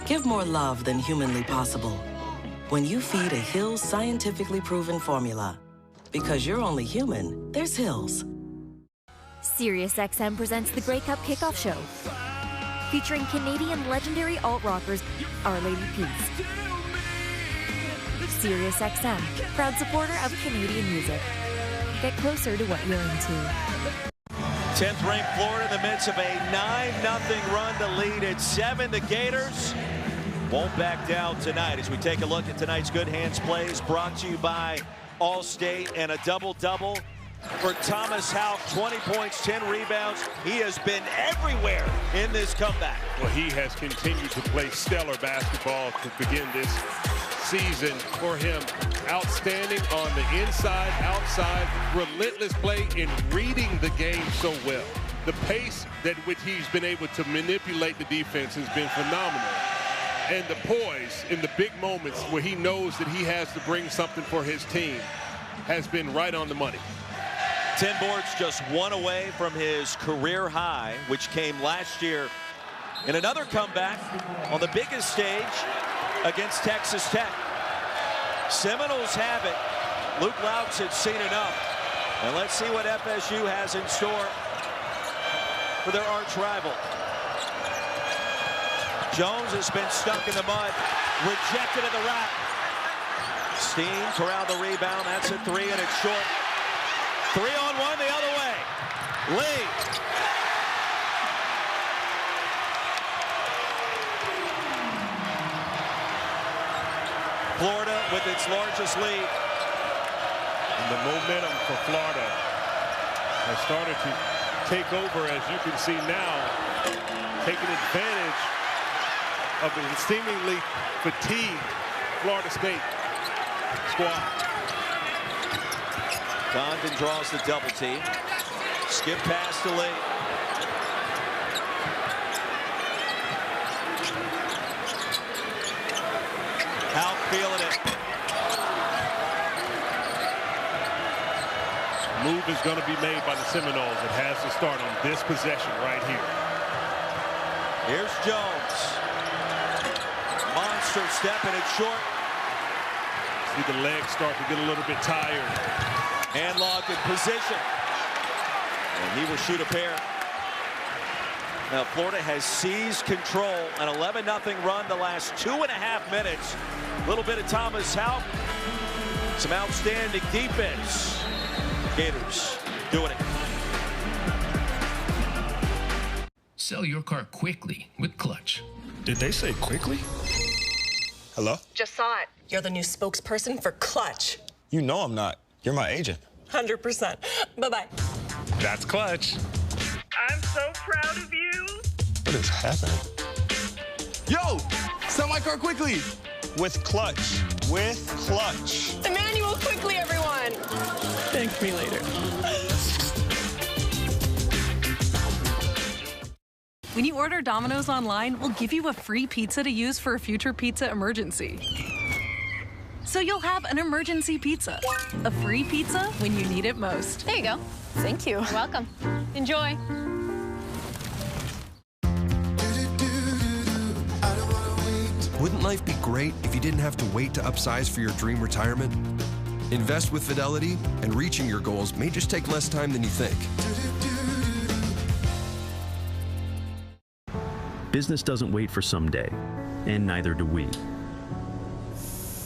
Give more love than humanly possible when you feed a Hill's scientifically proven formula. Because you're only human, there's Hill's. SiriusXM presents the Grey Cup Kickoff Show, featuring Canadian legendary alt-rockers Our Lady Peace. SiriusXM, proud supporter of Canadian music. Get closer to what you're into. 10th-ranked Florida in the midst of a 9-0 run to lead at 7. The Gators won't back down tonight as we take a look at tonight's Good Hands plays, brought to you by Allstate, and a double-double for Thomas Houck. 20 points, 10 rebounds. He has been everywhere in this comeback. Well, he has continued to play stellar basketball to begin this season for him. Outstanding on the inside, outside, relentless play in reading the game so well. The pace at which he's been able to manipulate the defense has been phenomenal. And the poise in the big moments where he knows that he has to bring something for his team has been right on the money. 10 boards, just one away from his career high, which came last year in another comeback on the biggest stage against Texas Tech. Seminoles have it. Luke Loucks had seen enough. And let's see what FSU has in store for their arch rival. Jones has been stuck in the mud, rejected at the rack. Steen corralled the rebound. That's a 3, and it's short. 3-on-1 the other way. Lee. Florida with its largest lead. And the momentum for Florida has started to take over, as you can see now, taking advantage of the seemingly fatigued Florida State squad. Condon draws the double team. Skip pass to Lee. Houck feeling it. Move is going to be made by the Seminoles. It has to start on this possession right here. Here's Jones. Monster step, and it's short. See the legs start to get a little bit tired. Hand locked in position. And he will shoot a pair. Now Florida has seized control. An 11-0 run the last 2.5 minutes. A little bit of Thomas Houck. Some outstanding defense. Gators doing it. Sell your car quickly with Clutch. Did they say quickly? Hello? Just saw it. You're the new spokesperson for Clutch. You know I'm not. You're my agent. 100%. Bye-bye. That's Clutch. I'm so proud of you. What is happening? Yo, sell my car quickly. With Clutch. With Clutch. Emmanuel, quickly, everyone. Thank me later. When you order Domino's online, we'll give you a free pizza to use for a future pizza emergency. So you'll have an emergency pizza. A free pizza when you need it most. There you go. Thank you. You're welcome. Enjoy. Wouldn't life be great if you didn't have to wait to upsize for your dream retirement? Invest with Fidelity, and reaching your goals may just take less time than you think. Business doesn't wait for someday, and neither do we.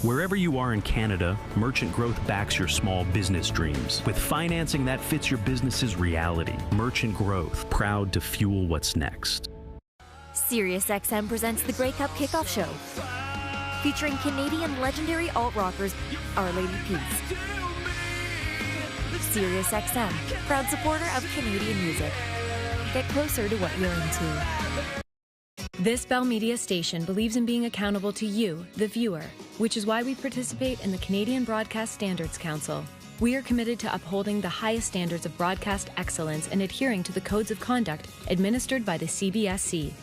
Wherever you are in Canada, Merchant Growth backs your small business dreams with financing that fits your business's reality. Merchant Growth, proud to fuel what's next. SiriusXM presents the Grey Cup Kickoff Show, featuring Canadian legendary alt-rockers, Our Lady Peace. SiriusXM, proud supporter of Canadian music. Get closer to what you're into. This Bell Media station believes in being accountable to you, the viewer, which is why we participate in the Canadian Broadcast Standards Council. We are committed to upholding the highest standards of broadcast excellence and adhering to the codes of conduct administered by the CBSC.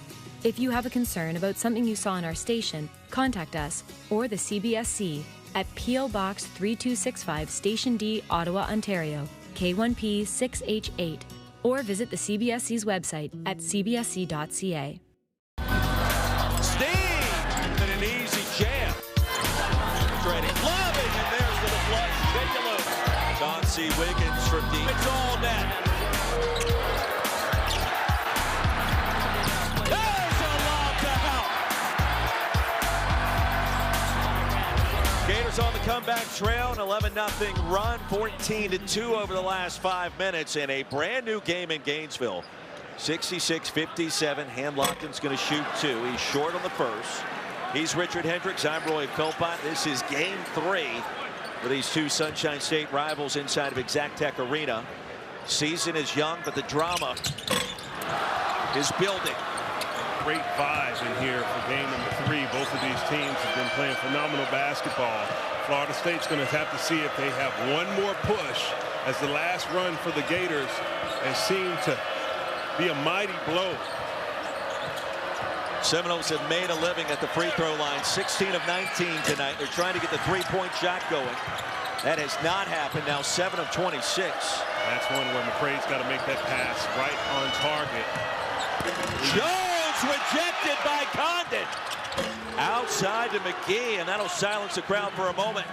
If you have a concern about something you saw on our station, contact us or the CBSC at P.O. Box 3265 Station D, Ottawa, Ontario, K1P 6H8, or visit the CBSC's website at cbsc.ca. Steve and an easy jam. Ready, loving, and there's the flush. Take a look. John C. Wiggins from deep. It's all net. There's a lob to help. Gators on the comeback trail, an 11-0 run, 14-2 over the last 5 minutes, and a brand new game in Gainesville. 66-57. Hanlocken's going to shoot 2. He's short on the first. He's Richard Hendricks. I'm Roy Philpott. This is game 3 for these two Sunshine State rivals inside of Exactech Arena. Season is young, but the drama is building. Great vibe in here for game number 3. Both of these teams have been playing phenomenal basketball. Florida State's going to have to see if they have one more push, as the last run for the Gators has seemed to be a mighty blow. Seminoles have made a living at the free throw line, 16 of 19 tonight. They're trying to get the three-point shot going. That has not happened. Now 7 of 26. That's one where McCrae's got to make that pass right on target. Jones rejected by Condon. Outside to McGee, and that'll silence the crowd for a moment.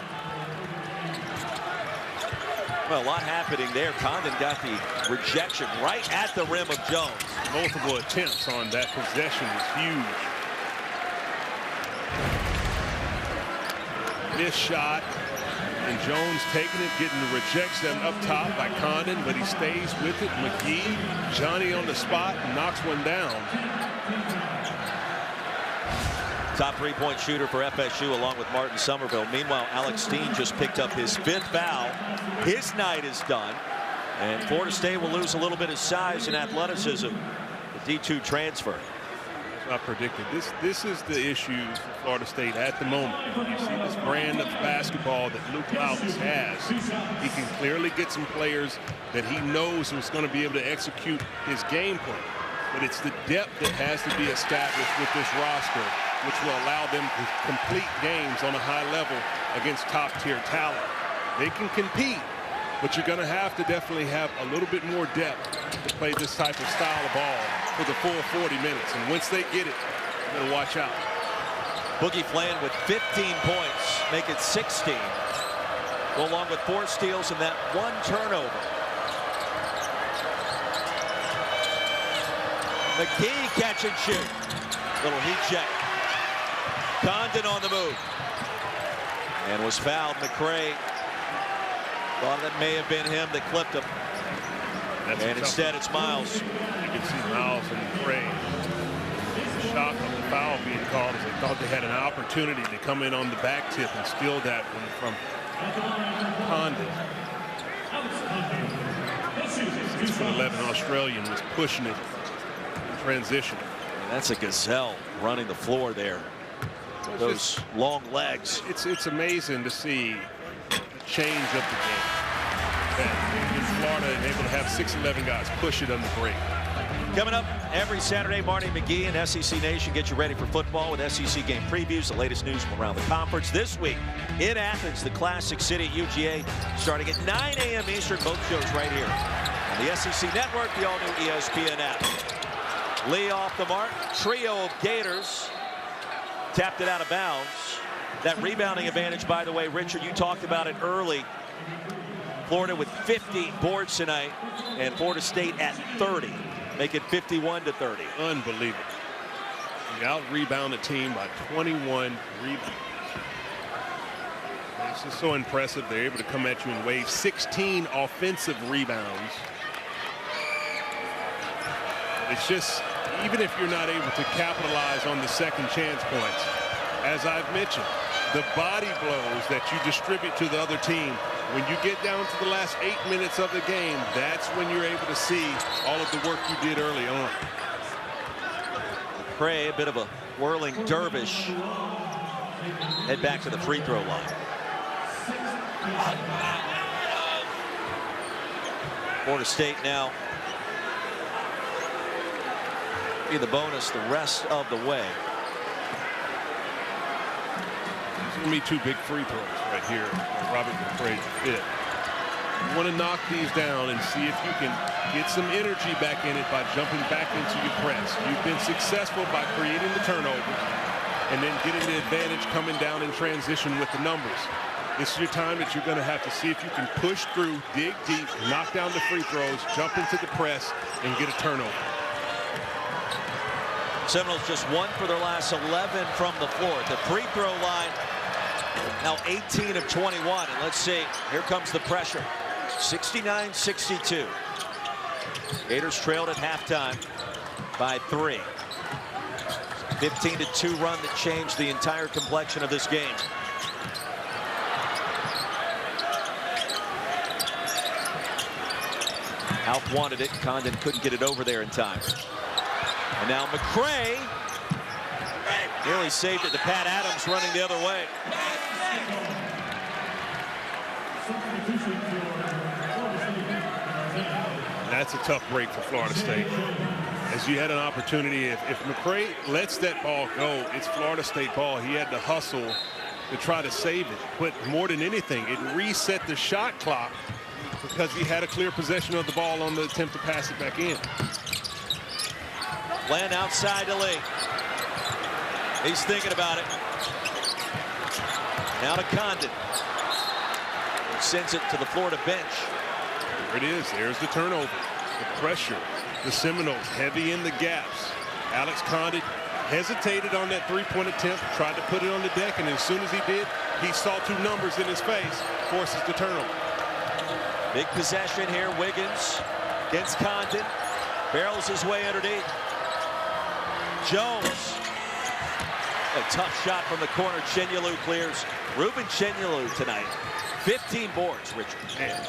Well, a lot happening there. Condon got the rejection right at the rim of Jones. Multiple attempts on that possession was huge. Missed shot, and Jones taking it, getting the rejection up top by Condon, but he stays with it. McGee, Johnny on the spot, and knocks one down. Top three-point shooter for FSU along with Martin Somerville. Meanwhile, Alex Steen just picked up his 5th foul. His night is done. And Florida State will lose a little bit of size and athleticism. The D2 transfer. I predicted this is the issue for Florida State at the moment. You see this brand of basketball that Luke Lautz has. He can clearly get some players that he knows is going to be able to execute his game plan. But it's the depth that has to be established with this roster, which will allow them to complete games on a high level against top-tier talent. They can compete, but you're going to have to definitely have a little bit more depth to play this type of style of ball for the full 40 minutes. And once they get it, you got to watch out. Boogie Flan with 15 points, make it 16. Go along with 4 steals and that 1 turnover. McGee catch and shoot. Little heat check. Condon on the move. And was fouled. McCrae thought that may have been him that clipped him. And instead it's Miles. You can see Miles and McCrae shocked on the foul being called, as they thought they had an opportunity to come in on the back tip and steal that one from Condon. 6'11" Australian was pushing it in transition. And that's a gazelle running the floor there. Those long legs. It's amazing to see the change of the game. That in Florida, and able to have 6'11" guys push it on the break. Coming up every Saturday, Marty McGee and SEC Nation get you ready for football with SEC game previews, the latest news from around the conference. This week in Athens, the Classic City at UGA, starting at 9 a.m. Eastern. Both shows right here on the SEC Network, the all-new ESPN app. Lee off the mark. Trio of Gators tapped it out of bounds. That rebounding advantage, by the way, Richard, you talked about it early. Florida with 50 boards tonight, and Florida State at 30. Make it 51-30. Unbelievable. He out-rebounded the team by 21 rebounds. It's just so impressive. They're able to come at you in waves. 16 offensive rebounds. But it's just, even if you're not able to capitalize on the second chance points, as I've mentioned, the body blows that you distribute to the other team, when you get down to the last 8 minutes of the game, that's when you're able to see all of the work you did early on. Pray, a bit of a whirling dervish. Head back to the free throw line. Florida State now be the bonus the rest of the way. There's going to be 2 big free throws right here. Robert McCray fit. You want to knock these down and see if you can get some energy back in it by jumping back into your press. You've been successful by creating the turnovers and then getting the advantage coming down in transition with the numbers. This is your time that you're going to have to see if you can push through, dig deep, knock down the free throws, jump into the press, and get a turnover. Seminoles just 1 for their last 11 from the floor. The free throw line now 18 of 21. And let's see, here comes the pressure. 69-62. Gators trailed at halftime by 3. 15-2 run that changed the entire complexion of this game. Alf wanted it. Condon couldn't get it over there in time. And now McCray nearly saved it to Pat Adams running the other way. That's a tough break for Florida State. As you had an opportunity, if McCray lets that ball go, it's Florida State ball. He had to hustle to try to save it. But more than anything, it reset the shot clock because he had a clear possession of the ball on the attempt to pass it back in. Len outside to Lee. He's thinking about it. Now to Condon. Sends it to the Florida bench. There it is. There's the turnover. The pressure. The Seminoles heavy in the gaps. Alex Condon hesitated on that three-point attempt, tried to put it on the deck, and as soon as he did, he saw 2 numbers in his face, forces the turnover. Big possession here. Wiggins against Condon. Barrels his way underneath. Jones. A tough shot from the corner. Chenyelu clears. Ruben Chenyelu tonight. 15 boards, Richard. Man.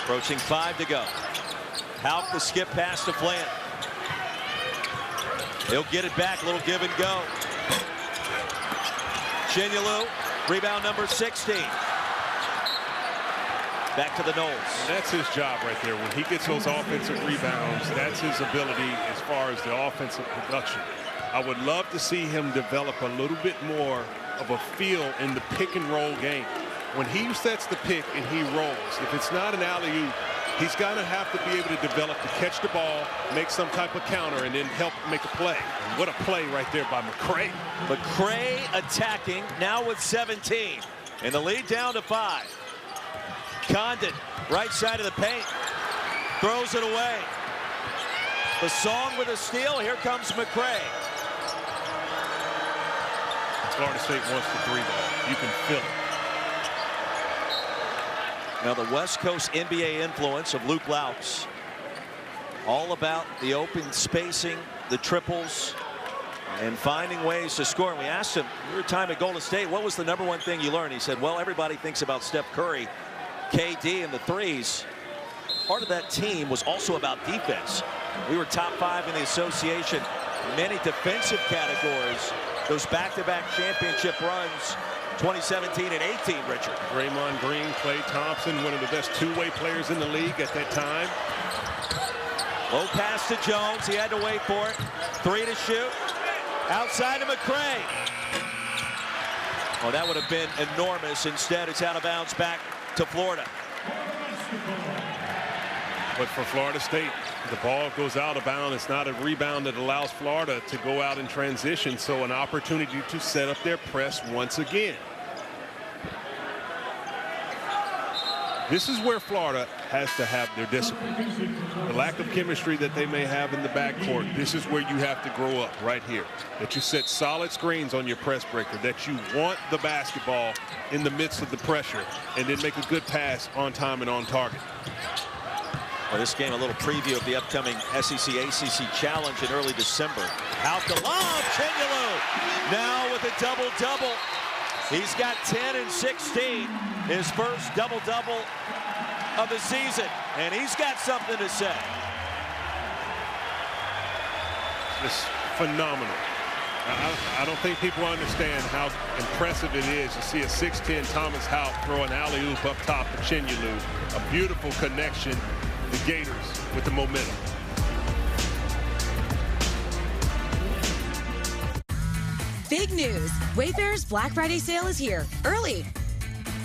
Approaching 5 to go. Houck the skip pass to Flan. He'll get it back. A little give and go. Chenyelu, rebound number 16. Back to the Noles. And that's his job right there. When he gets those offensive rebounds, that's his ability as far as the offensive production. I would love to see him develop a little bit more of a feel in the pick and roll game. When he sets the pick and he rolls, if it's not an alley-oop, he's going to have to be able to develop to catch the ball, make some type of counter, and then help make a play. And what a play right there by McCray. McCray attacking now with 17. And the lead down to 5. Condon, right side of the paint. Throws it away. The song with a steal. Here comes McCray. Florida State wants the 3 ball. You can feel it. Now the West Coast NBA influence of Luke Laux. All about the open spacing, the triples, and finding ways to score. And we asked him, your time at Golden State, what was the #1 thing you learned? He said, well, everybody thinks about Steph Curry, KD, and the threes. Part of that team was also about defense. We were top 5 in the association. Many defensive categories. Those back-to-back championship runs, 2017 and 18, Richard. Draymond Green, Klay Thompson, one of the best two-way players in the league at that time. Low pass to Jones. He had to wait for it. 3 to shoot. Outside to McCray. Oh, that would have been enormous. Instead, it's out of bounds back to Florida. But for Florida State, the ball goes out of bounds. It's not a rebound that allows Florida to go out in transition. So an opportunity to set up their press once again. This is where Florida has to have their discipline. The lack of chemistry that they may have in the backcourt, this is where you have to grow up right here. That you set solid screens on your press breaker, that you want the basketball in the midst of the pressure, and then make a good pass on time and on target. Well, this game, a little preview of the upcoming SEC-ACC Challenge in early December. Out the lob, Chenyalu now with a double-double. He's got 10 and 16, his first double-double of the season, and he's got something to say. It's phenomenal. I don't think people understand how impressive it is to see a 6'10" Thomas Houck throw an alley-oop up top of Chenyalu. A beautiful connection. The Gators with the momentum. Big news. Wayfair's Black Friday sale is here early.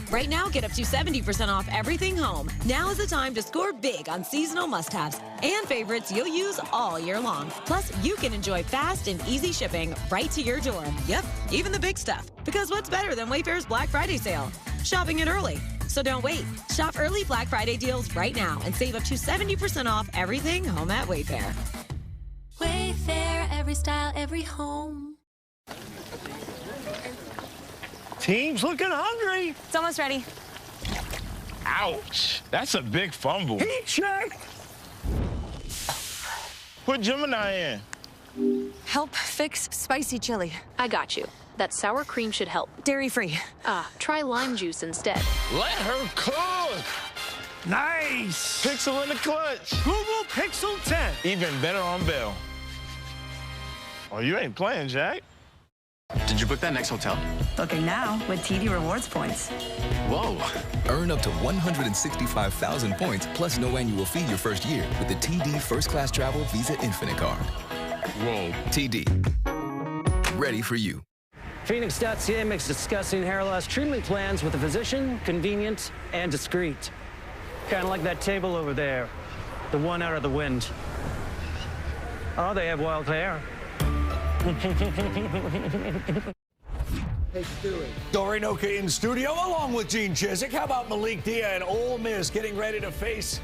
Right now, get up to 70% off everything home. Now is the time to score big on seasonal must-haves and favorites you'll use all year long. Plus, you can enjoy fast and easy shipping right to your door. Yep, even the big stuff. Because what's better than Wayfair's Black Friday sale? Shopping it early. So don't wait. Shop early Black Friday deals right now and save up to 70% off everything home at Wayfair. Wayfair, every style, every home. Team's looking hungry. It's almost ready. Ouch. That's a big fumble. Heat check. Put Gemini in. Help fix spicy chili. I got you. That sour cream should help. Dairy-free. Try lime juice instead. Let her cook. Nice. Pixel in the clutch. Google Pixel 10. Even better on Bell. Oh, you ain't playing, Jack. Did you book that next hotel? Booking now with TD Rewards points. Whoa. Earn up to 165,000 points plus no annual fee your first year with the TD First Class Travel Visa Infinite Card. Whoa. TD. Ready for you. Phoenix.ca makes discussing hair loss treatment plans with a physician convenient and discreet. Kind of like that table over there, the one out of the wind. Oh, they have wild hair. Hey, Stewie. Doreen Oka in studio along with Gene Chizik. How about Malik Dia and Ole Miss getting ready to face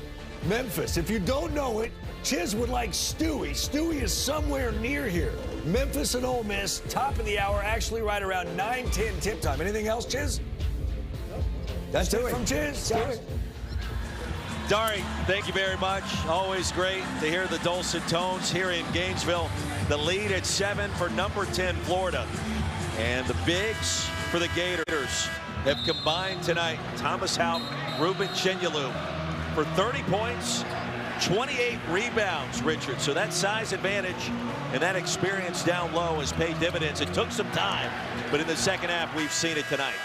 Memphis? If you don't know it, Chiz would like Stewie. Stewie is somewhere near here. Memphis and Ole Miss, top of the hour, actually right around 9:10 tip time. Anything else, Chiz? That's it from Chiz. Dari, thank you very much. Always great to hear the dulcet tones here in Gainesville. The lead at 7 for number 10 Florida. And the bigs for the Gators have combined tonight. Thomas Houck, Ruben Chenyalu for 30 points, 28 rebounds, Richard. So that size advantage and that experience down low has paid dividends. It took some time, but in the second half, we've seen it tonight.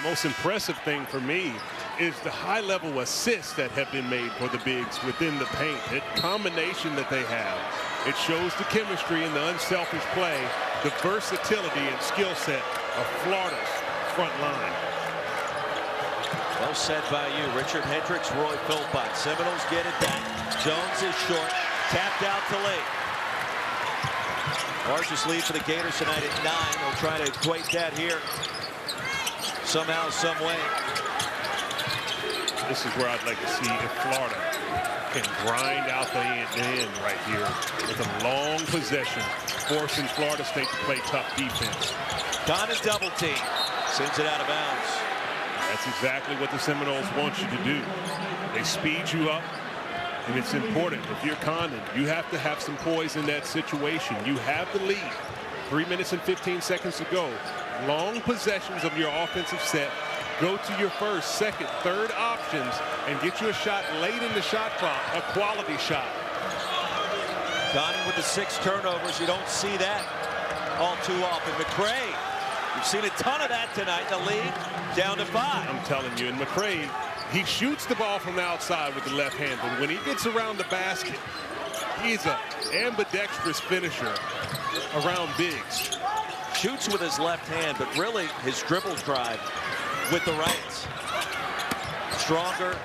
The most impressive thing for me is the high-level assists that have been made for the bigs within the paint. That combination that they have. It shows the chemistry and the unselfish play, the versatility and skill set of Florida's front line. Well said by you, Richard Hendricks, Roy Philpott. Seminoles get it back. Jones is short, tapped out to late. Largest lead for the Gators tonight at 9. They'll try to equate that here somehow, some way. This is where I'd like to see if Florida can grind out the end right here with a long possession, forcing Florida State to play tough defense. Don and double team. Sends it out of bounds. That's exactly what the Seminoles want you to do. They speed you up, and it's important. If you're Condon, you have to have some poise in that situation. You have the lead. 3 minutes and 15 seconds to go. Long possessions of your offensive set. Go to your first, second, third options and get you a shot late in the shot clock, a quality shot. Condon with the 6 turnovers. You don't see that all too often. McCray, you've seen a ton of that tonight. The lead down to 5. I'm telling you, and McCray, he shoots the ball from the outside with the left hand, but when he gets around the basket, he's an ambidextrous finisher around bigs. Shoots with his left hand, but really his dribble drive with the right. Stronger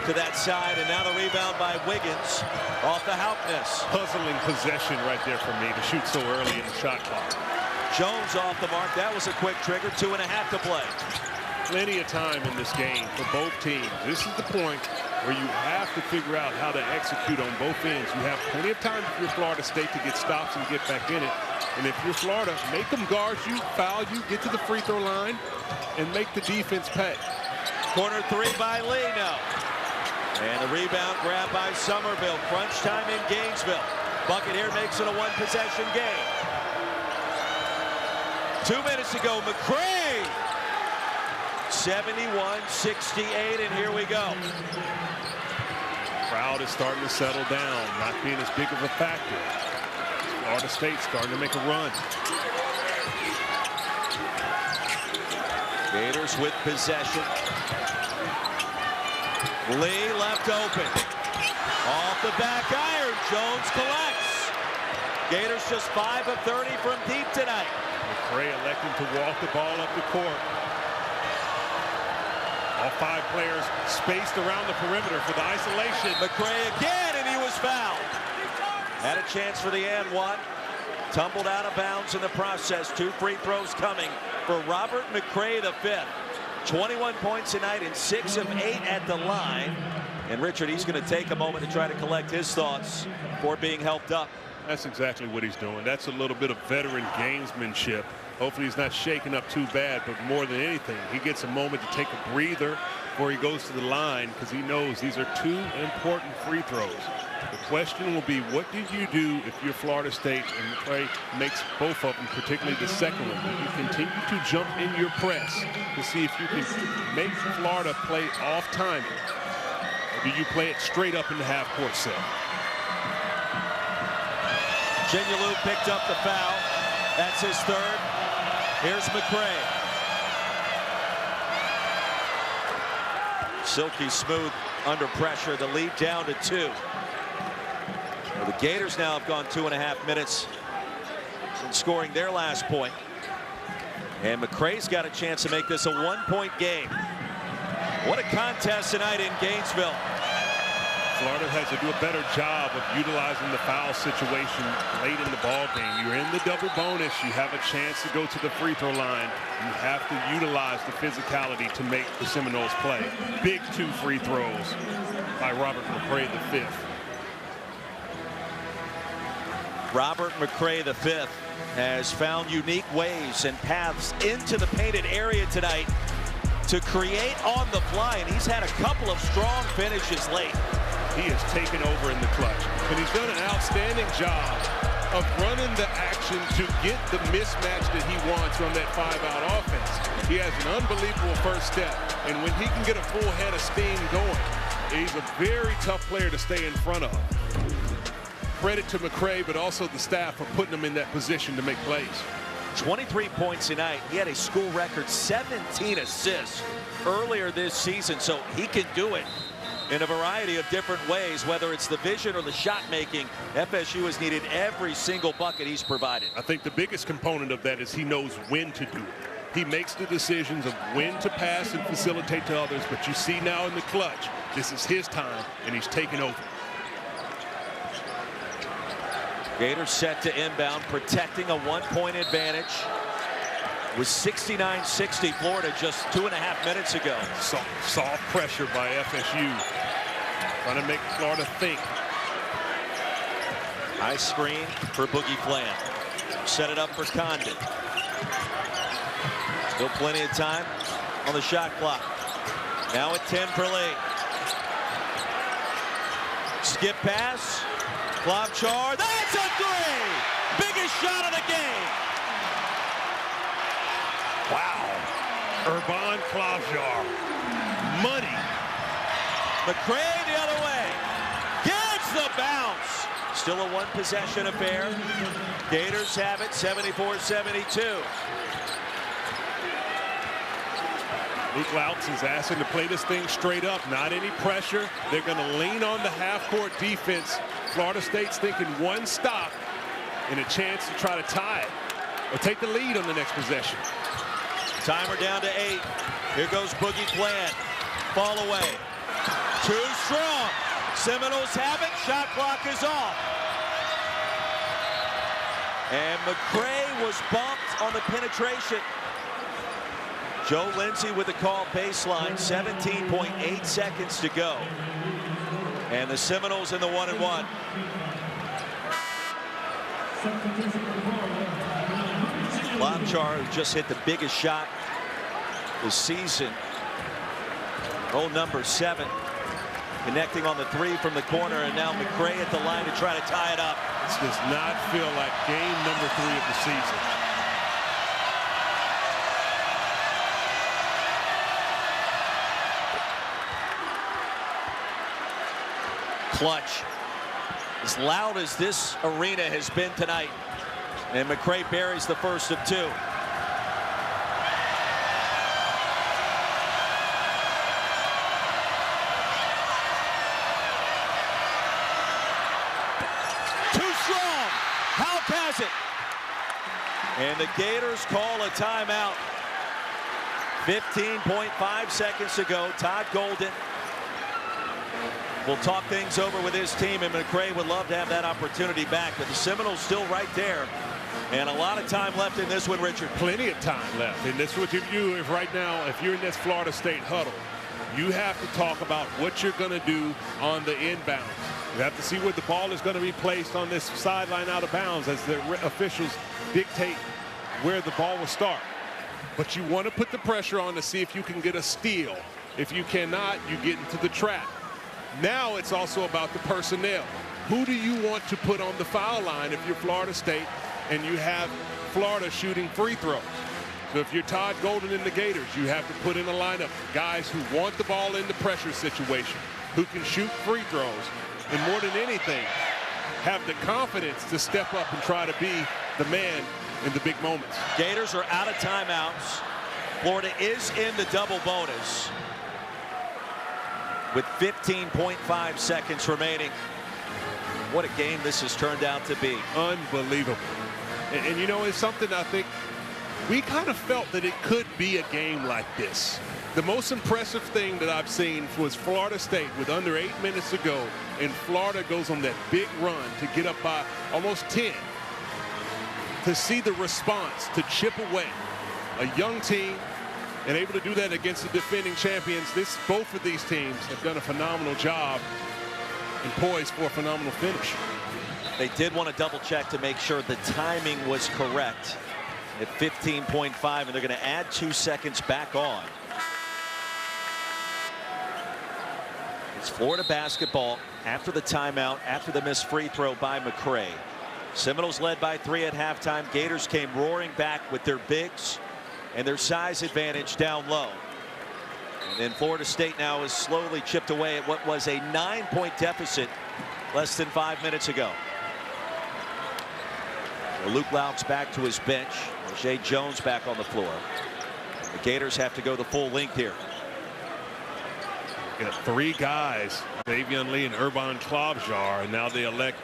to that side, and now the rebound by Wiggins off the Houckness. Puzzling possession right there for me to shoot so early in the shot clock. Jones off the mark. That was a quick trigger. 2.5 to play. plenty of time in this game for both teams. This is the point where you have to figure out how to execute on both ends. You have plenty of time if you're Florida State to get stops and get back in it. And if you're Florida, make them guard you, foul you, get to the free throw line, and make the defense pay. Corner three by Lee now. And the rebound grab by Somerville. Crunch time in Gainesville. Bucket here makes it a one-possession game. 2 minutes ago, McCray. 71-68, and here we go. Crowd is starting to settle down, not being as big of a factor. Florida State starting to make a run. Gators with possession. Lee left open. Off the back iron, Jones collects. Gators just 5 of 30 from deep tonight. McCray electing to walk the ball up the court. All 5 players spaced around the perimeter for the isolation. McCray again, and he was fouled. Had a chance for the and one. Tumbled out of bounds in the process. 2 free throws coming for Robert McCray the 5th. 21 points tonight and 6 of 8 at the line. And Richard, he's going to take a moment to try to collect his thoughts before being helped up. That's exactly what he's doing. That's a little bit of veteran gamesmanship. Hopefully he's not shaken up too bad, but more than anything, he gets a moment to take a breather before he goes to the line, because he knows these are 2 important free throws. The question will be, what did you do if you're Florida State and McCray makes both of them, particularly the second one? Do you continue to jump in your press to see if you can make Florida play off timing? Or do you play it straight up in the half-court set? Genyalou picked up the foul. That's his 3rd. Here's McCray. Silky smooth under pressure. The lead down to 2. Well, the Gators now have gone 2.5 minutes since scoring their last point. And McCray's got a chance to make this a 1-point game. What a contest tonight in Gainesville. Florida has to do a better job of utilizing the foul situation late in the ball game. You're in the double bonus. You have a chance to go to the free throw line. You have to utilize the physicality to make the Seminoles play. Big 2 free throws by Robert McCray the 5th. Robert McCray the 5th has found unique ways and paths into the painted area tonight to create on the fly, and he's had a couple of strong finishes late. He has taken over in the clutch, and he's done an outstanding job of running the action to get the mismatch that he wants on that 5-out offense. He has an unbelievable first step, and when he can get a full head of steam going, he's a very tough player to stay in front of. Credit to McCray, but also the staff for putting him in that position to make plays. 23 points tonight. He had a school record 17 assists earlier this season, so he can do it in a variety of different ways, whether it's the vision or the shot making. FSU has needed every single bucket he's provided. I think the biggest component of that is he knows when to do it. He makes the decisions of when to pass and facilitate to others, but you see now in the clutch, this is his time, and he's taking over. Gators set to inbound, protecting a 1-point advantage. Was 69-60 Florida just 2.5 minutes ago. Soft pressure by FSU. Trying to make Florida think. High screen for Boogie Flam. Set it up for Condon. Still plenty of time on the shot clock. Now at 10 for Lee. Skip pass. Klobuchar. That's a 3! Biggest shot of the game. Wow. Urban Klobuchar. Money. McCray the other way. Gets the bounce. Still a 1-possession affair. Gators have it 74-72. Luke Louts is asking to play this thing straight up. Not any pressure. They're going to lean on the half-court defense. Florida State's thinking 1 stop and a chance to try to tie it or take the lead on the next possession. Timer down to 8. Here goes Boogie Flam. Fall away. Too strong. Seminoles have it. Shot clock is off. And McCray was bumped on the penetration. Joe Lindsay with the call baseline, 17.8 seconds to go. And the Seminoles in the 1-1. Lobchar, who just hit the biggest shot this season. Roll number 7. Connecting on the 3 from the corner, and now McCray at the line to try to tie it up. This does not feel like game number 3 of the season. Clutch. As loud as this arena has been tonight. And McCray buries the first of 2. Too strong. Houck has it. And the Gators call a timeout. 15.5 seconds to go. Todd Golden will talk things over with his team, and McCray would love to have that opportunity back, but the Seminoles still right there, and a lot of time left in this one, Richard. Plenty of time left, and this is what you do if right now, if you're in this Florida State huddle, you have to talk about what you're going to do on the inbound. You have to see where the ball is going to be placed on this sideline out of bounds as the officials dictate where the ball will start. But you want to put the pressure on to see if you can get a steal. If you cannot, you get into the trap. Now it's also about the personnel. Who do you want to put on the foul line if you're Florida State and you have Florida shooting free throws? So if you're Todd Golden in the Gators, you have to put in a lineup guys who want the ball in the pressure situation, who can shoot free throws, and more than anything, have the confidence to step up and try to be the man in the big moments. Gators are out of timeouts. Florida is in the double bonus with 15.5 seconds remaining. What a game this has turned out to be. Unbelievable. And you know, it's something I think we kind of felt that it could be a game like this. The most impressive thing that I've seen was Florida State with under 8 minutes to go, and Florida goes on that big run to get up by almost 10. To see the response, to chip away. A young team, and able to do that against the defending champions. Both of these teams have done a phenomenal job and poised for a phenomenal finish. They did want to double check to make sure the timing was correct at 15.5, and they're going to add 2 seconds back on. It's Florida basketball after the timeout, after the missed free throw by McCray. Seminoles led by 3 at halftime. Gators came roaring back with their bigs and their size advantage down low. And then Florida State now is slowly chipped away at what was a 9-point deficit less than 5 minutes ago. So Luke Loucks back to his bench. Jay Jones back on the floor. The Gators have to go the full length here. You got 3 guys, Davion Lee and Urban Klobjar, and now they elect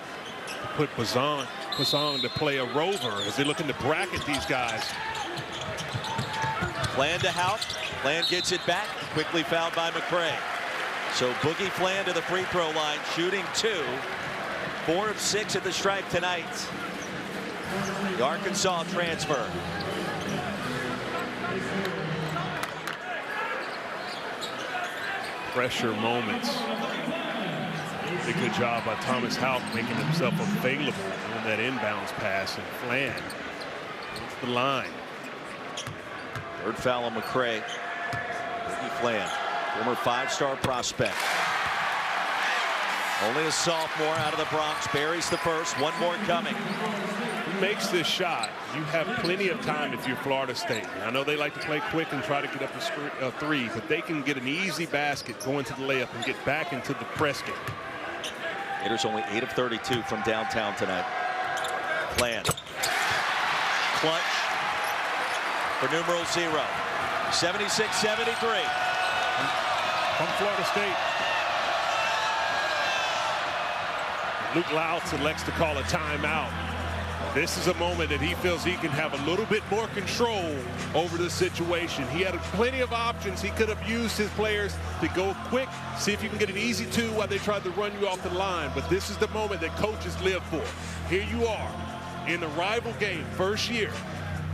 to put Bazan to play a rover as they're looking to bracket these guys. Flan to Houck. Flan gets it back, quickly fouled by McCray. So Boogie Flan to the free throw line, shooting 2. 4 of 6 at the stripe tonight. The Arkansas transfer. Pressure moments. A good job by Thomas Houck making himself available on that inbounds pass, and Flan hits the line. 3rd foul on McCray. Boogie Flan, former 5-star prospect. Only a sophomore out of the Bronx, buries the first. 1 more coming. Who makes this shot? You have plenty of time if you're Florida State. I know they like to play quick and try to get up a 3, but they can get an easy basket, go into the layup, and get back into the press game. Gators only 8 of 32 from downtown tonight. Flan. Clutch for numeral 0. 76-73. From Florida State. Luke Loucks elects to call a timeout. This is a moment that he feels he can have a little bit more control over the situation. He had plenty of options. He could have used his players to go quick, see if you can get an easy 2 while they tried to run you off the line. But this is the moment that coaches live for. Here you are in the rival game, first year.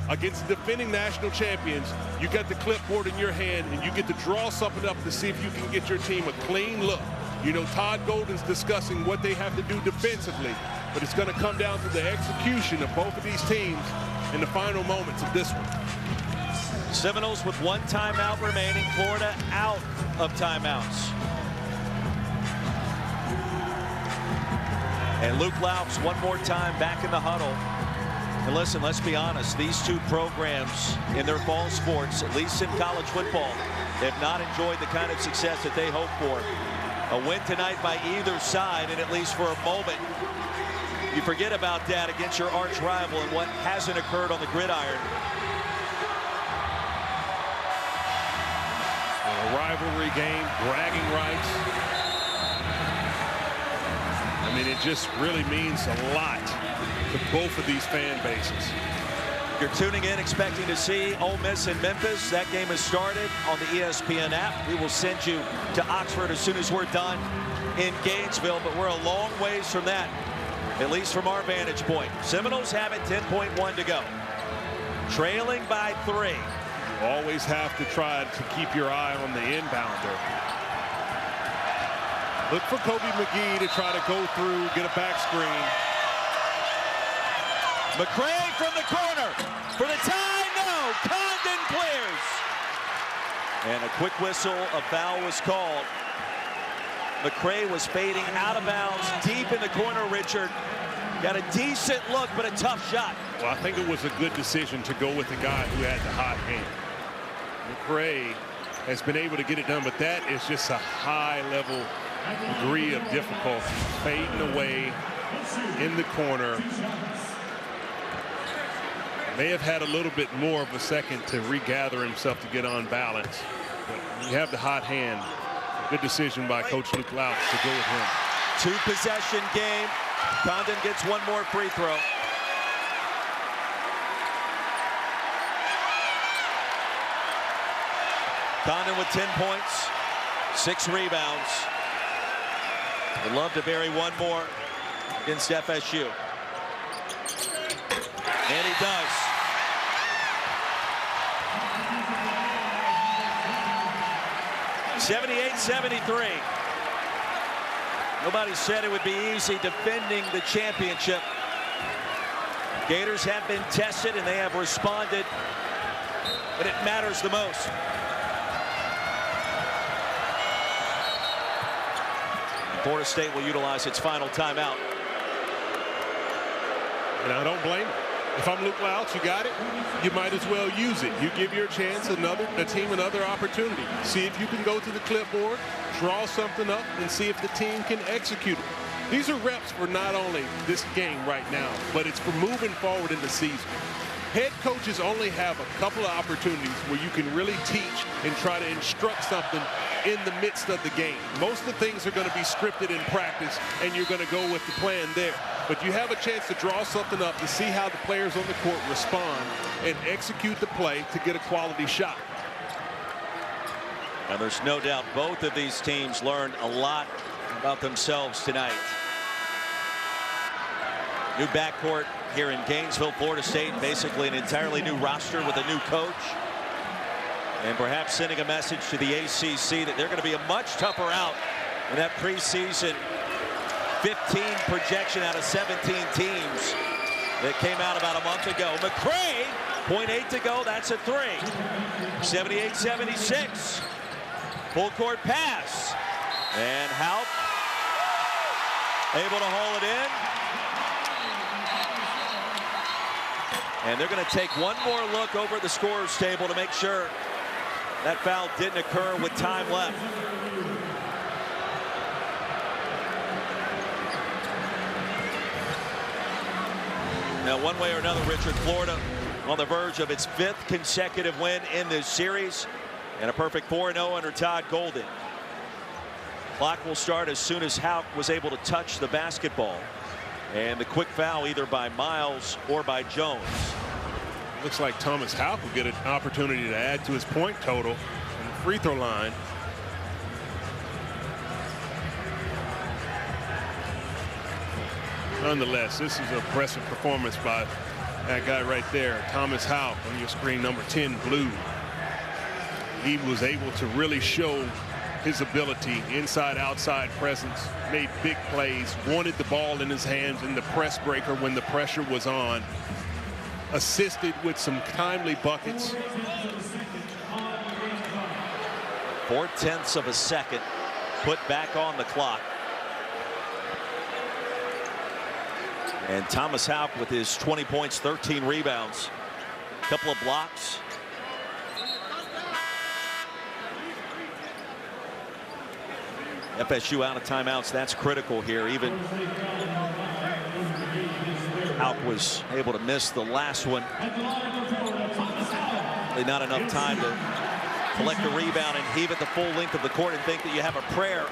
against the defending national champions, you got the clipboard in your hand and you get to draw something up to see if you can get your team a clean look. You know, Todd Golden's discussing what they have to do defensively, but it's going to come down to the execution of both of these teams in the final moments of this one. Seminoles with 1 timeout remaining. Florida out of timeouts. And Luke Loucks one more time back in the huddle. And listen, let's be honest, these two programs in their fall sports, at least in college football, have not enjoyed the kind of success that they hope for. A win tonight by either side, and at least for a moment, you forget about that against your arch rival and what hasn't occurred on the gridiron. A rivalry game, bragging rights. I mean, it just really means a lot to both of these fan bases. You're tuning in expecting to see Ole Miss and Memphis. That game has started on the ESPN app. We will send you to Oxford as soon as we're done in Gainesville, but we're a long ways from that, at least from our vantage point. Seminoles have it, 10.1 to go. Trailing by 3. Always have to try to keep your eye on the inbounder. Look for Kobe McGee to try to go through, get a back screen. McCray from the corner for the tie. No, Condon clears. And a quick whistle, a foul was called. McCray was fading out of bounds deep in the corner, Richard. Got a decent look, but a tough shot. Well, I think it was a good decision to go with the guy who had the hot hand. McCray has been able to get it done, but that is just a high-level degree of difficulty. Fading away in the corner. May have had a little bit more of a second to regather himself to get on balance. But you have the hot hand. Good decision by Coach Luke Loucks to go with him. 2-possession game. Condon gets one more free throw. Condon with 10 points, 6 rebounds. Would love to bury one more against FSU. And he does. (78-73). Nobody said it would be easy defending the championship. Gators have been tested and they have responded, but it matters the most. Florida State will utilize its final timeout. And I don't blame it. If I'm Luke Loucks, you got it. You might as well use it. You give your chance, the team another opportunity. See if you can go to the clipboard, draw something up, and see if the team can execute it. These are reps for not only this game right now, but it's for moving forward in the season. Head coaches only have a couple of opportunities where you can really teach and try to instruct something in the midst of the game. Most of the things are going to be scripted in practice, and you're going to go with the plan there. But you have a chance to draw something up to see how the players on the court respond and execute the play to get a quality shot. And there's no doubt both of these teams learned a lot about themselves tonight. New backcourt here in Gainesville. Florida State basically an entirely new roster with a new coach. And perhaps sending a message to the ACC that they're going to be a much tougher out in that preseason 15 projection out of 17 teams that came out about a month ago. McCray, 0.8 to go. That's a 3. 78-76. Full court pass. And Haupt able to haul it in. And they're going to take one more look over at the scorer's table to make sure that foul didn't occur with time left. Now, one way or another, Richard, Florida on the verge of its 5th consecutive win in this series and a perfect 4-0 under Todd Golden. Clock will start as soon as Haupt was able to touch the basketball. And the quick foul either by Miles or by Jones. Looks like Thomas Haupt will get an opportunity to add to his point total on the free throw line. Nonetheless, this is an impressive performance by That guy right there, Thomas Houck, on your screen, number 10, blue. He was able to really show his ability, inside-outside presence, made big plays, wanted the ball in his hands in the press breaker when the pressure was on, assisted with some timely buckets. 0.4 of a second put back on the clock. And Thomas Houck with his 20 points, 13 rebounds, a couple of blocks. FSU out of timeouts. That's critical here. Even Houck was able to miss the last one. Really not enough time to collect the rebound and heave it the full length of the court and think that you have a prayer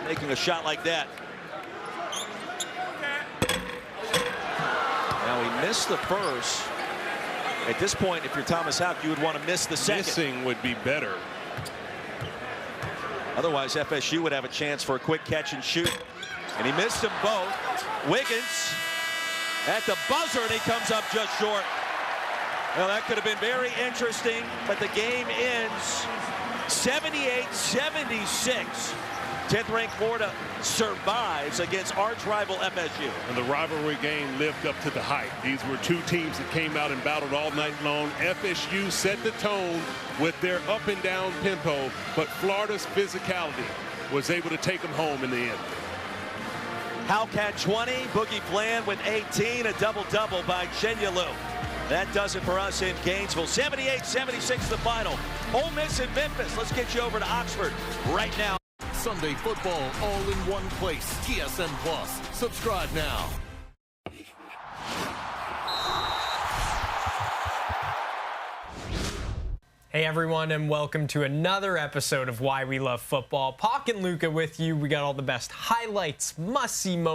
making a shot like that. Now he missed the first. At this point, if you're Thomas Houck, you would want to miss the second. Missing would be better. Otherwise, FSU would have a chance for a quick catch and shoot. And he missed them both. Wiggins at the buzzer, and he comes up just short. Well, that could have been very interesting, but the game ends 78-76. 10th-ranked Florida survives against arch-rival FSU. And the rivalry game lived up to the hype. These were two teams that came out and battled all night long. FSU set the tone with their up-and-down tempo, but Florida's physicality was able to take them home in the end. Houck had 20, Boogie Bland with 18, a double-double by Chenyelu. That does it for us in Gainesville. 78-76 the final. Ole Miss in Memphis. Let's get you over to Oxford right now. Sunday football all in one place. TSN Plus. Subscribe now. Hey everyone, and welcome to another episode of Why We Love Football. Pac and Luca with you. We got all the best highlights, must-see moments.